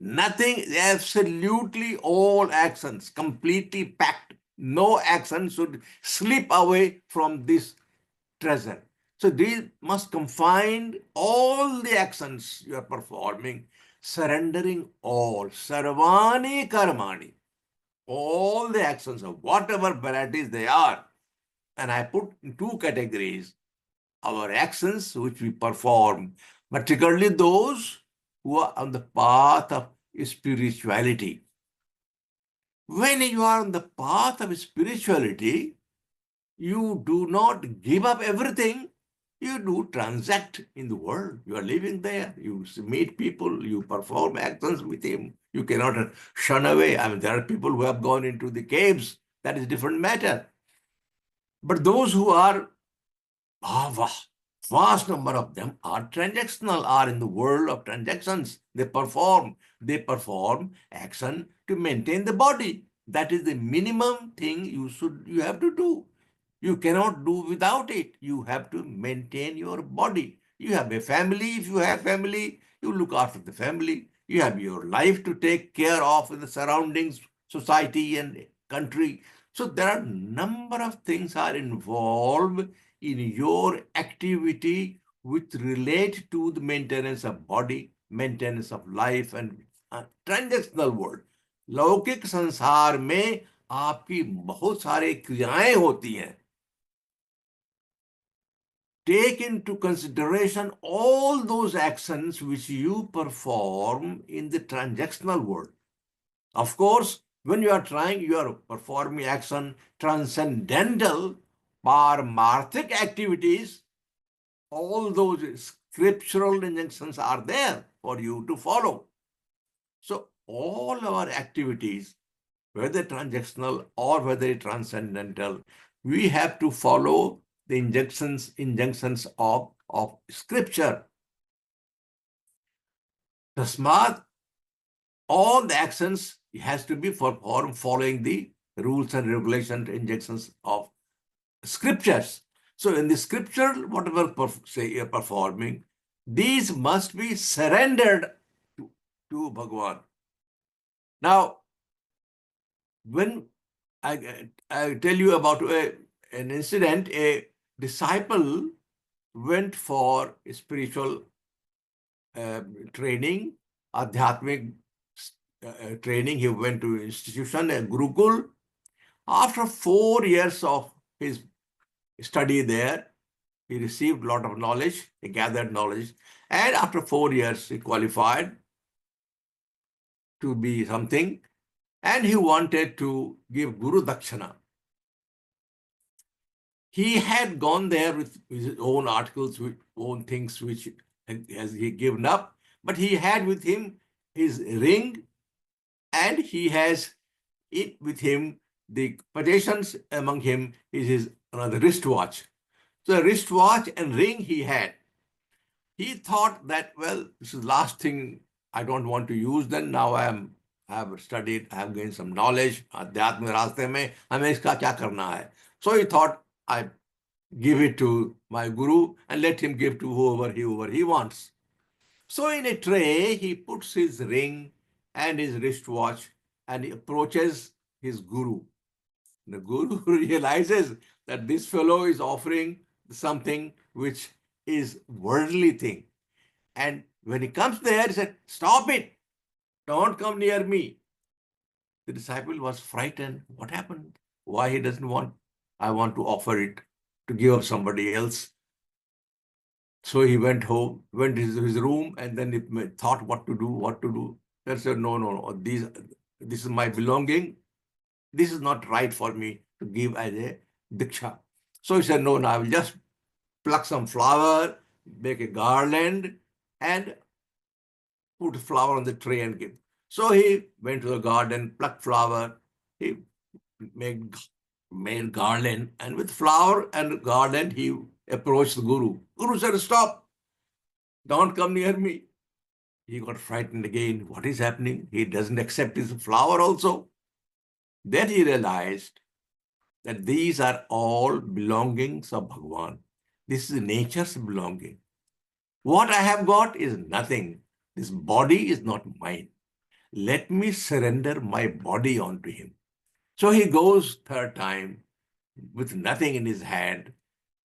Nothing, absolutely all actions, completely packed. No action should slip away from this treasure. So these must confine all the actions you are performing, surrendering all, sarvani karmani, all the actions of whatever varieties they are. And I put in 2 categories, our actions which we perform, particularly those who are on the path of spirituality. When you are on the path of spirituality, you do not give up everything. You do transact in the world. You are living there. You meet people. You perform actions with him. You cannot shun away. I mean, there are people who have gone into the caves. That is a different matter. But those who are, vast number of them are transactional, are in the world of transactions. They perform action to maintain the body. That is the minimum thing you have to do. You cannot do without it. You have to maintain your body. You have a family. If you have family, you look after the family. You have your life to take care of in the surroundings, society and country. So there are number of things are involved in your activity which relate to the maintenance of body, maintenance of life and transactional world. लौकिक संसार में आपकी बहुत सारे क्रियाएं होती हैं. Take into consideration all those actions which you perform in the transactional world. Of course, when you are performing action, transcendental, paramarthic activities, all those scriptural injunctions are there for you to follow. So all our activities, whether transactional or whether transcendental, we have to follow the injunctions of scripture. Tasmat, all the actions has to be performed following the rules and regulations, injunctions of scriptures. So in the scripture, whatever you're performing, these must be surrendered to Bhagavan. Now, when I tell you about an incident, a disciple went for spiritual training, adhyatmic training. He went to institution, a Gurukul. After 4 years of his study there, he received a lot of knowledge, he gathered knowledge, and after 4 years, he qualified to be something, and he wanted to give Guru Dakshana. He had gone there with his own articles, with own things which has he given up, but he had with him his ring, and he has it with him. The possessions among him is his another wristwatch. So a wristwatch and ring he had. He thought that, well, this is the last thing I don't want to use. Then now I have studied, I have gained some knowledge. अध्यात्म रास्ते में हमें इसका क्या करना है? So he thought, I give it to my guru and let him give to whoever he wants. So in a tray, he puts his ring and his wristwatch and he approaches his guru. The guru realizes that this fellow is offering something which is worldly thing. And when he comes there, he said, stop it. Don't come near me. The disciple was frightened. What happened? Why he doesn't want? I want to offer it to give up somebody else. So he went home, went to his room, and then he thought what to do. He said, no, this is my belonging. This is not right for me to give as a diksha. So he said, no, I will just pluck some flower, make a garland, and put flower on the tray and give. So he went to the garden, plucked flower, he made garland, and with flower and garland, he approached the Guru. Guru said, stop, don't come near me. He got frightened again. What is happening? He doesn't accept his flower also. Then he realized that these are all belongings of Bhagavan. This is nature's belonging. What I have got is nothing. This body is not mine. Let me surrender my body onto him. So he goes third time with nothing in his hand,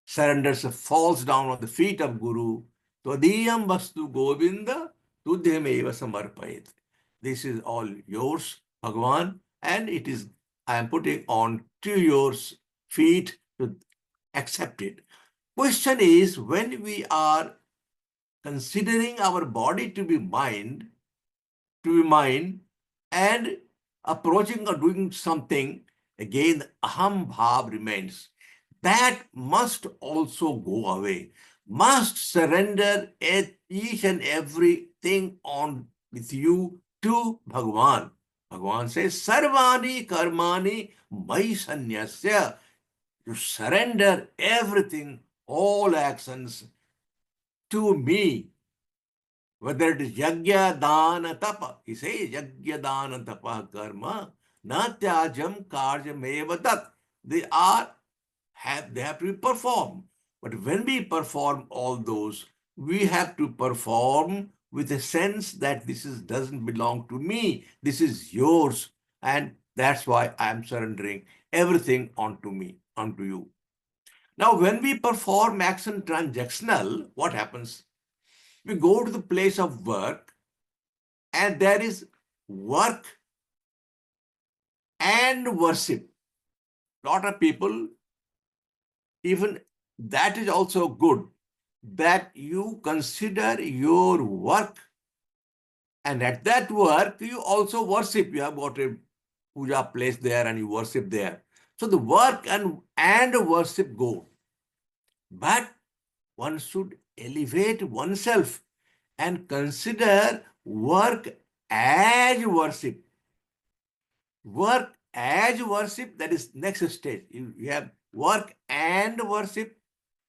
surrenders, falls down on the feet of Guru. Tadiyam vastu Govinda tudhyam eva samarpayet. This is all yours, Bhagavan, and it is, I am putting on to your feet to accept it. Question is, when we are considering our body to be mine, and approaching or doing something, again, aham bhav remains. That must also go away. Must surrender each and everything on with you to Bhagavan. Bhagavan says, Sarvani karmani mai sanyasya. You surrender everything, all actions to me. Whether it is yajna, dana, tapa. He says, yajna, dana, tapa, karma, na tyajam, karjam, eva tat. They are they have to be performed. But when we perform all those, we have to perform with a sense that this doesn't belong to me. This is yours. And that's why I'm surrendering everything onto me, onto you. Now, when we perform action transactional, what happens? We go to the place of work and there is work and worship. Lot of people, even that is also good, that you consider your work, and at that work you also worship. You have got a puja place there and you worship there. So the work and worship go. But one should elevate oneself and consider work as worship. Work as worship, that is next stage. You have work and worship,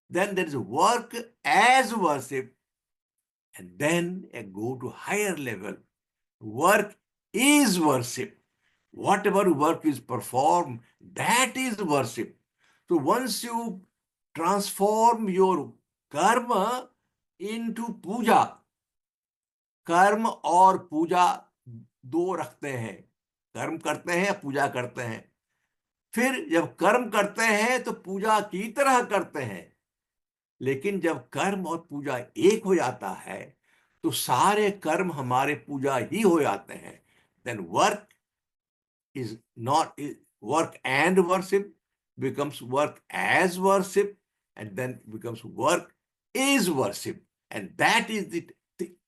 then there is work as worship, and then go to higher level. Work is worship. Whatever work is performed, that is worship. So once you transform your karma into puja, कर्म और पूजा दो रखते हैं, कर्म करते हैं पूजा करते हैं। फिर जब कर्म करते हैं तो पूजा की तरह करते हैं, लेकिन जब कर्म और पूजा एक हो जाता है तो सारे कर्म हमारे पूजा ही हो जाते हैं। Then work is not work and worship becomes work as worship, and then becomes work is worship. And that is the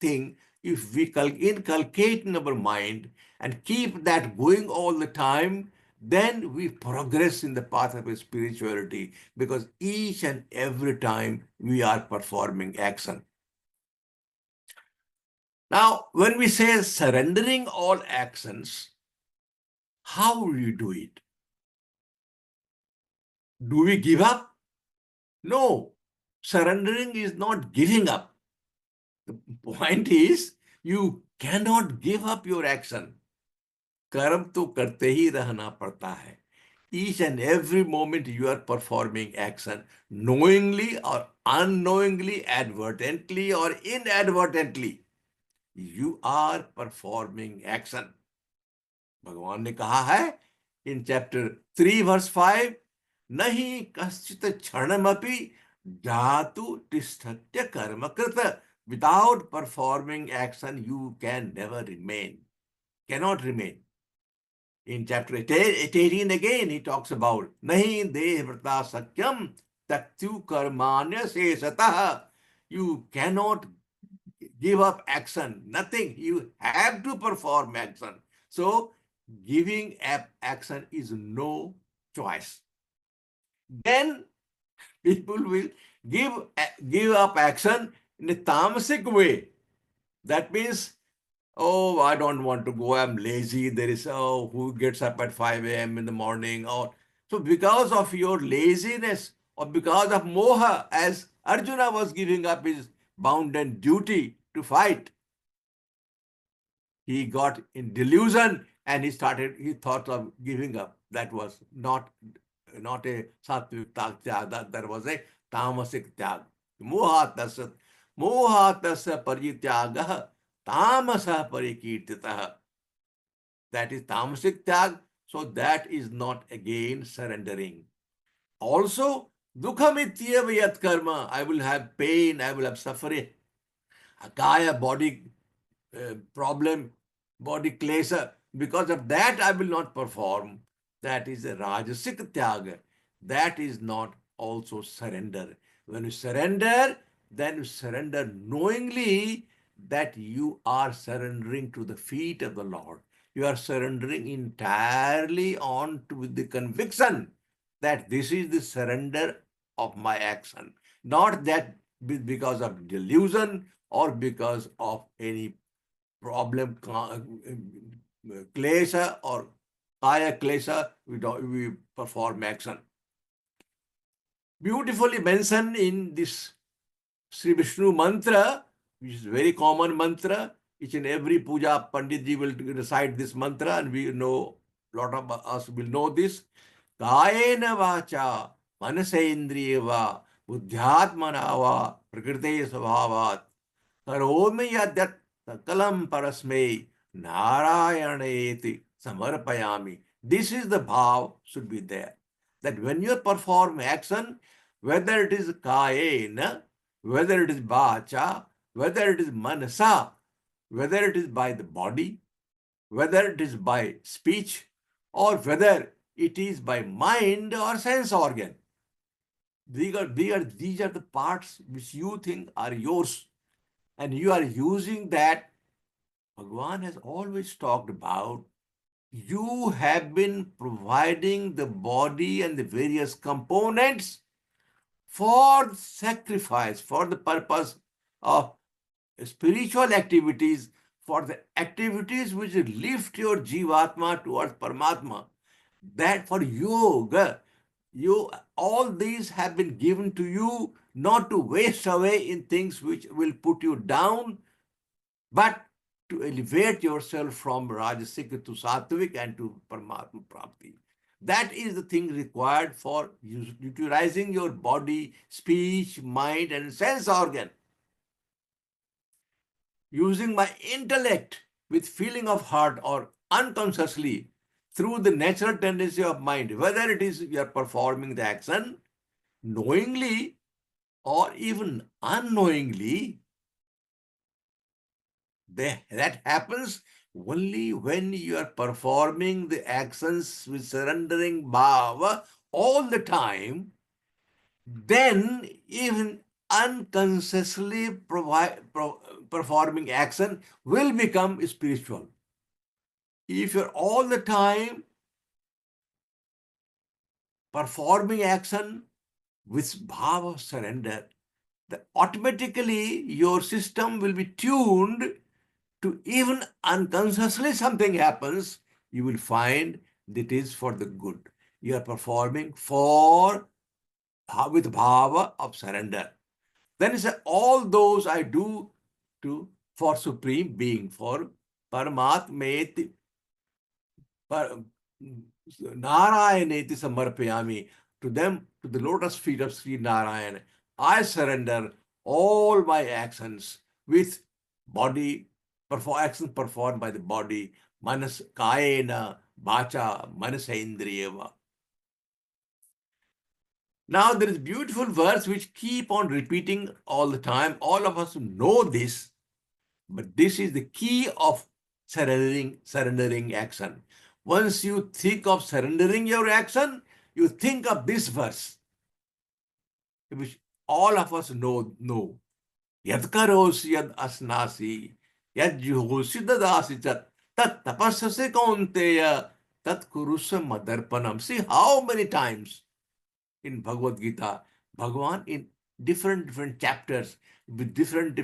thing. If we inculcate in our mind and keep that going all the time, then we progress in the path of spirituality, because each and every time we are performing action. Now, when we say surrendering all actions, how do we do it? Do we give up? No. Surrendering is not giving up. The point is, you cannot give up your action. कर्म तो करते ही रहना पड़ता है. Each and every moment you are performing action, knowingly or unknowingly, advertently or inadvertently, you are performing action. भगवान ने कहा है in chapter 3 verse 5, नहीं कश्चित क्षणमपि जातु तिष्ठत्य कर्मकृत. Without performing action, you can never remain, cannot remain. In chapter 18 again, he talks about nahi deh vrta sakyam taktu karmanya sesatah. You cannot give up action, nothing. You have to perform action. So giving up action is no choice. Then people will give up action in a tamasic way. That means, oh, I don't want to go, I'm lazy. There is, oh, who gets up at 5 a.m. in the morning? Or so because of your laziness or because of moha, as Arjuna was giving up his bounden duty to fight, he got in delusion and he thought of giving up. That was not a sattvic tyag, that was a tamasic tyag. Mohatasya parityagah tamasa parikirtitah. That is tamasic tyag. So that is not again surrendering. Also, dukhamityeva yat karma. I will have pain, I will have suffering. Akaya, body problem, body klesha. Because of that, I will not perform. That is a rajasic tyaga. That is not also surrender. When you surrender, then you surrender knowingly that you are surrendering to the feet of the Lord. You are surrendering entirely on to the conviction that this is the surrender of my action. Not that because of delusion or because of any problem, klesha or kaya klesha, we perform action. Beautifully mentioned in this Sri Vishnu mantra, which is a very common mantra. Each and every puja, Panditji will recite this mantra, and we know, a lot of us will know this. Kayena vacha Manasendriyeva Buddhyatmanava Prakrite Svabhavat Karomi Yadyat Sakalam Parasme Narayaneti Samarpayami. This is the bhav should be there. That when you perform action, whether it is kayena, whether it is vacha, whether it is manasa, whether it is by the body, whether it is by speech, or whether it is by mind or sense organ. These are the parts which you think are yours, and you are using that. Bhagavan has always talked about you have been providing the body and the various components for sacrifice, for the purpose of spiritual activities, for the activities which lift your Jivatma towards Paramatma. That for yoga, all these have been given to you not to waste away in things which will put you down, but to elevate yourself from Rajasic to Sattvic and to Paramatma Prapti. That is the thing required for utilizing your body, speech, mind, and sense organ. Using my intellect with feeling of heart or unconsciously through the natural tendency of mind, whether it is you are performing the action knowingly or even unknowingly, that happens only when you are performing the actions with surrendering bhava all the time. Then even unconsciously performing action will become spiritual. If you're all the time performing action with bhava of surrender, then automatically your system will be tuned to even unconsciously something happens, you will find that is for the good. You are performing with bhava of surrender. Then he said, all those I do for Supreme Being, for Paramatmeti, Narayaneti Samarpayami, to them, to the lotus feet of Sri Narayana, I surrender all my actions with body, actions performed by the body, manas, kayena, vacha, manasendriyeva. Now there is beautiful verse which keep on repeating all the time. All of us know this, but this is the key of surrendering action. Once you think of surrendering your action, you think of this verse, which all of us know. Yad karosi yad asnasi, yad juhosi dadasi chat, tat tapassase kaunteya, tat kurusa madarpanam. See how many times in Bhagavad Gita, Bhagavan in different chapters with different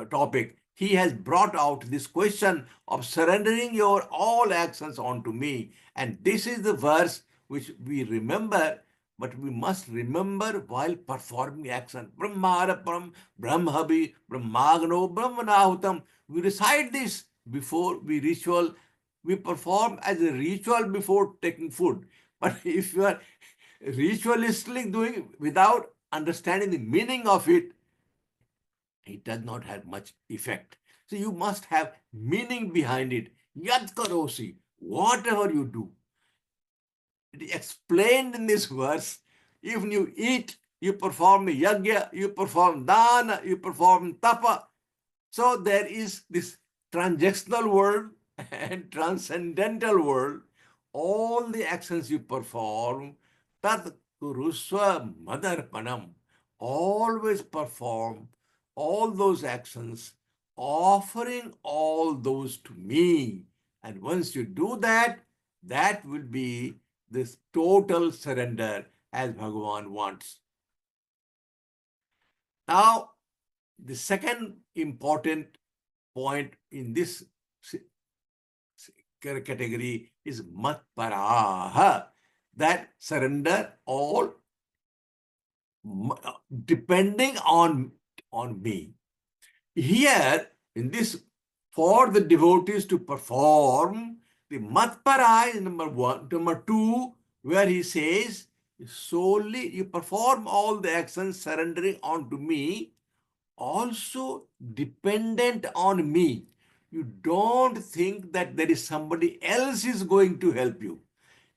topic, he has brought out this question of surrendering your all actions onto me. And this is the verse which we remember, but we must remember while performing action. Brahmaraparam, Brahmabi, Brahmagno, Brahmanahutam. We recite this before we perform as a ritual before taking food. But if you are ritualistically doing without understanding the meaning of it, it does not have much effect. So you must have meaning behind it. Yad karosi, whatever you do. It is explained in this verse. Even you eat, you perform yajna, you perform dana, you perform tapa. So there is this transactional world and transcendental world. All the actions you perform, tat kurusva madarpanam, always perform all those actions, offering all those to me. And once you do that, that will be this total surrender as Bhagavan wants. Now, the second important point in this category is matparaha, that surrender all depending on me. Here, in this, for the devotees to perform, the matpara is number 1. Number 2, where he says solely you perform all the actions surrendering onto me, also dependent on me. You don't think that there is somebody else is going to help you.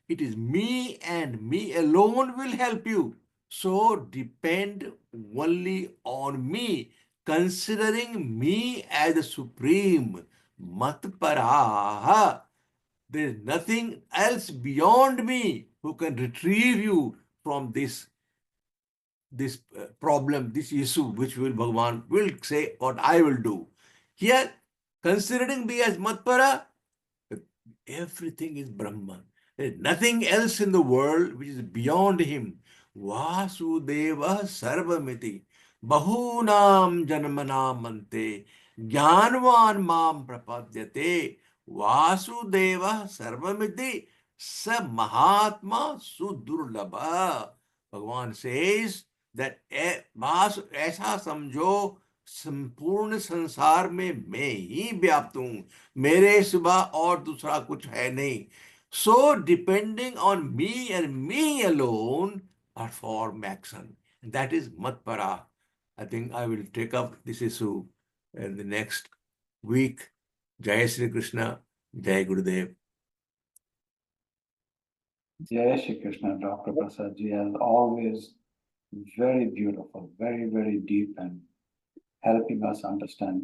It is me and me alone will help you. So depend only on me, considering me as the supreme. Mat paraha. There is nothing else beyond me who can retrieve you from this problem, this issue, which will Bhagavan will say what I will do. Here, considering me as Matpara, everything is Brahman. There is nothing else in the world which is beyond him. Vasudeva Sarvamiti Bahunam Janmanam Ante Jnanvan Mam Prapadyate Vasudeva Sarvamiti Sa Mahatma Sudurlabha. Bhagavan says that ऐसा समझो संपूर्ण संसार में मैं ही व्याप्त हूं, मेरे सिवा और दूसरा कुछ है नहीं. So depending on me and me alone perform action. That is Matpara. I think I will take up this issue in the next week. Jai Sri Krishna, Jai Gurudev. Jai Shri Krishna, Dr. Prasad ji, as always, very beautiful, very, very deep, and helping us understand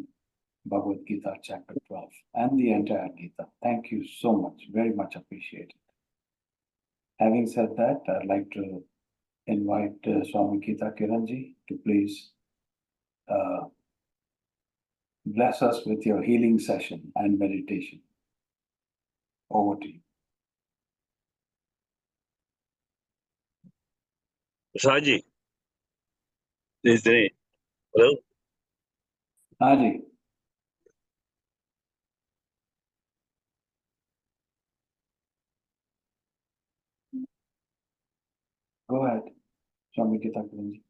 Bhagavad Gita chapter 12 and the entire Gita. Thank you so much, very much appreciated. Having said that, I'd like to invite Swami Gita Kiranji to please bless us with your healing session and meditation. Over to you. Prasad ji इस दिन hello Haji. Go ahead, Swami Gita Kiranji.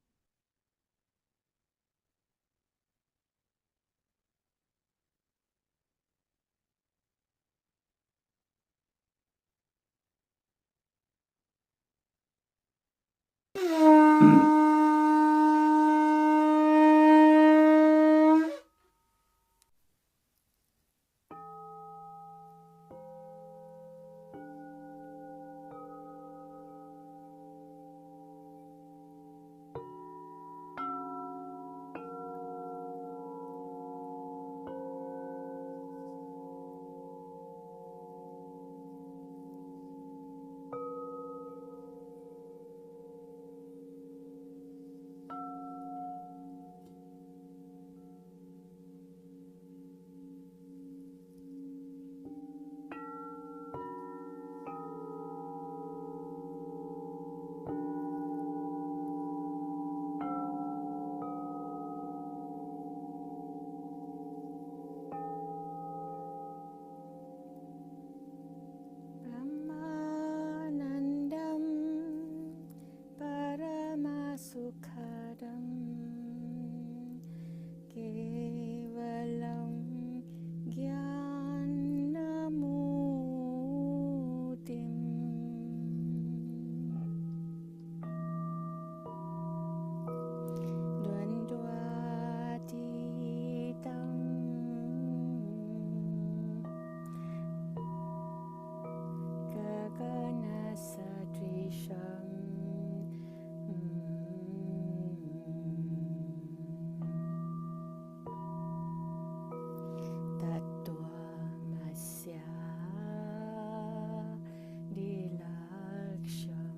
Brahmanandam Paramasukadam Kevalam Jnanamutim Dvandvatitam Gaganasadrisham Tattvamasya Dilaksham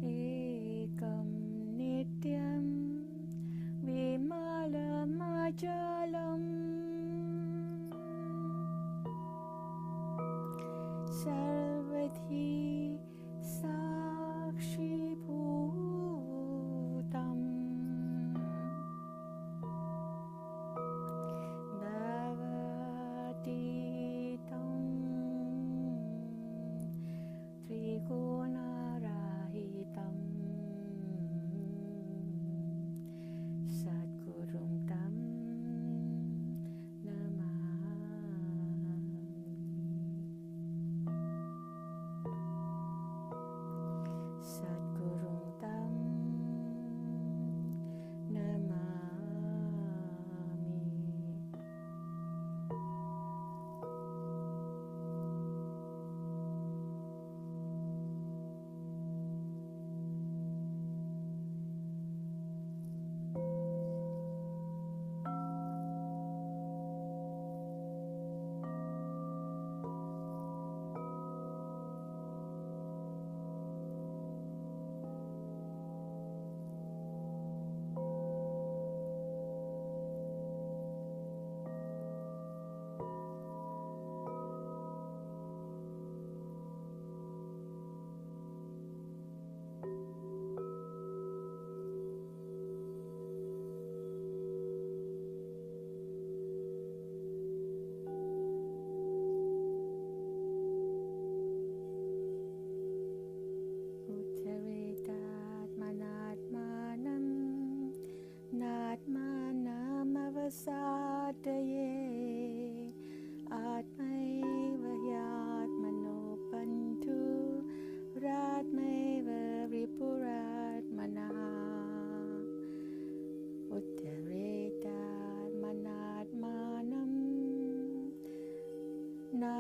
Ekam Nityam Vimalamajalam Sarvadhi Sakshi Bhutam Bhavatitam Trigunarahitam Sadgurum Tam Namami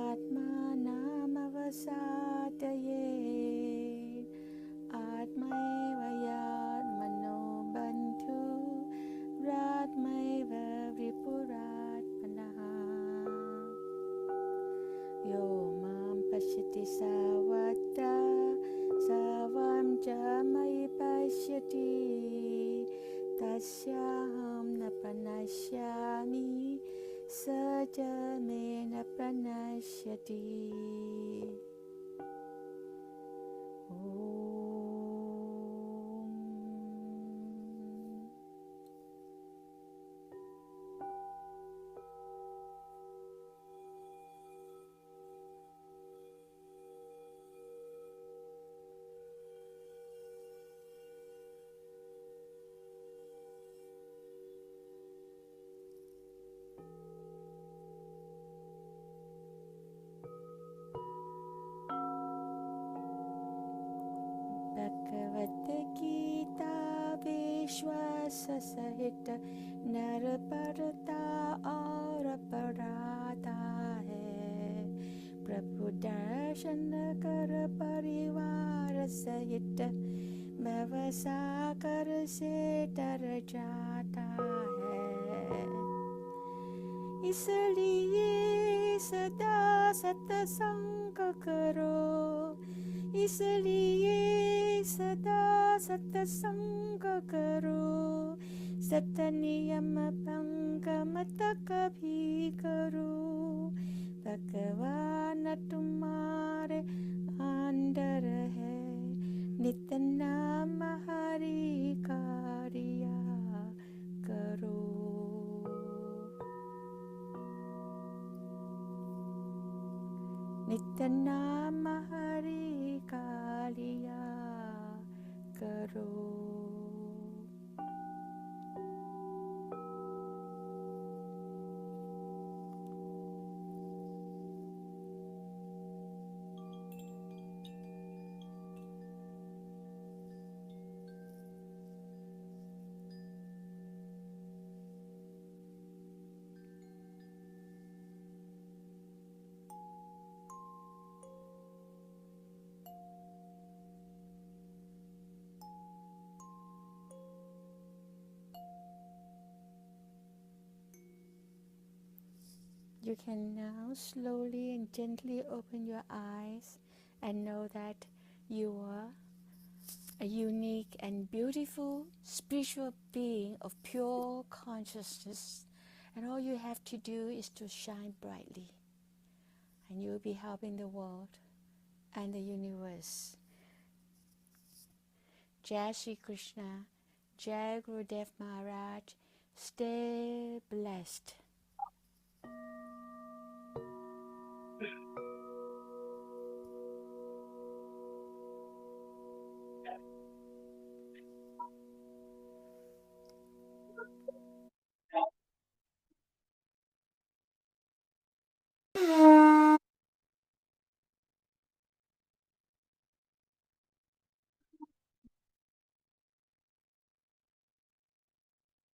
आत्मानामवसादये आत्मैव यात्मनो बन्धु रात्मैव विपुरात्मनः यो मां पश्यति सर्वत्र सर्वं च मयि पश्यति तस्याहं न प्रणश्यामि स च मे न प्रणश्यति भगवत गीता विश्वास सहित नर परता और अपराधा है प्रभु दर्शन कर परिवार सहित भवसागर से तर जाता है इसलिए सदा सत्संग करो इसलिए सदा सत्संग करो सत नियम भंग मत कभी करो भगवान तुम्हारे अंदर है नित नाम हरि का लिया करो नित नाम हरि का लिया करो You can now slowly and gently open your eyes and know that you are a unique and beautiful spiritual being of pure consciousness. And all you have to do is to shine brightly. And you will be helping the world and the universe. Jai Shri Krishna, Jai Gurudev Maharaj, stay blessed.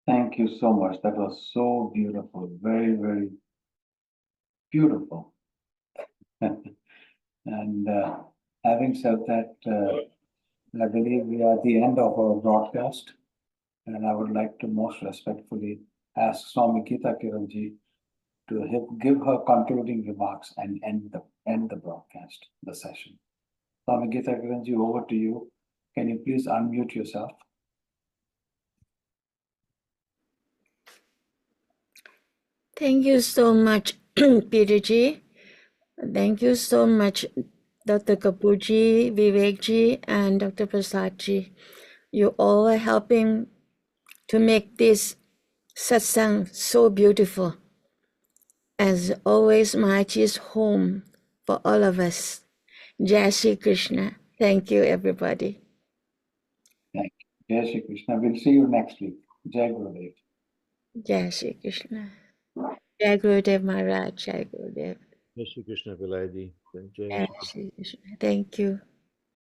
Thank you so much. That was so beautiful. Very, very beautiful. And having said that, I believe we are at the end of our broadcast. And I would like to most respectfully ask Swami Geeta Kiranji to give her concluding remarks and end the broadcast, the session. Swami Geeta Kiranji, over to you. Can you please unmute yourself? Thank you so much, Peterji. Thank you so much, Dr. Kapoorji, Vivekji, and Dr. Prasadji. You all are helping to make this satsang so beautiful. As always, Mahaji is home for all of us. Jai Shri Krishna. Thank you, everybody. Thank you. Jai Shri Krishna. We'll see you next week. Jai Gurudev. Jai Shri Krishna. Jai Gurudev Maharaj. Jai Gurudev. Jai Shri Krishna Pillaji. Jai Shri Krishna. Thank you.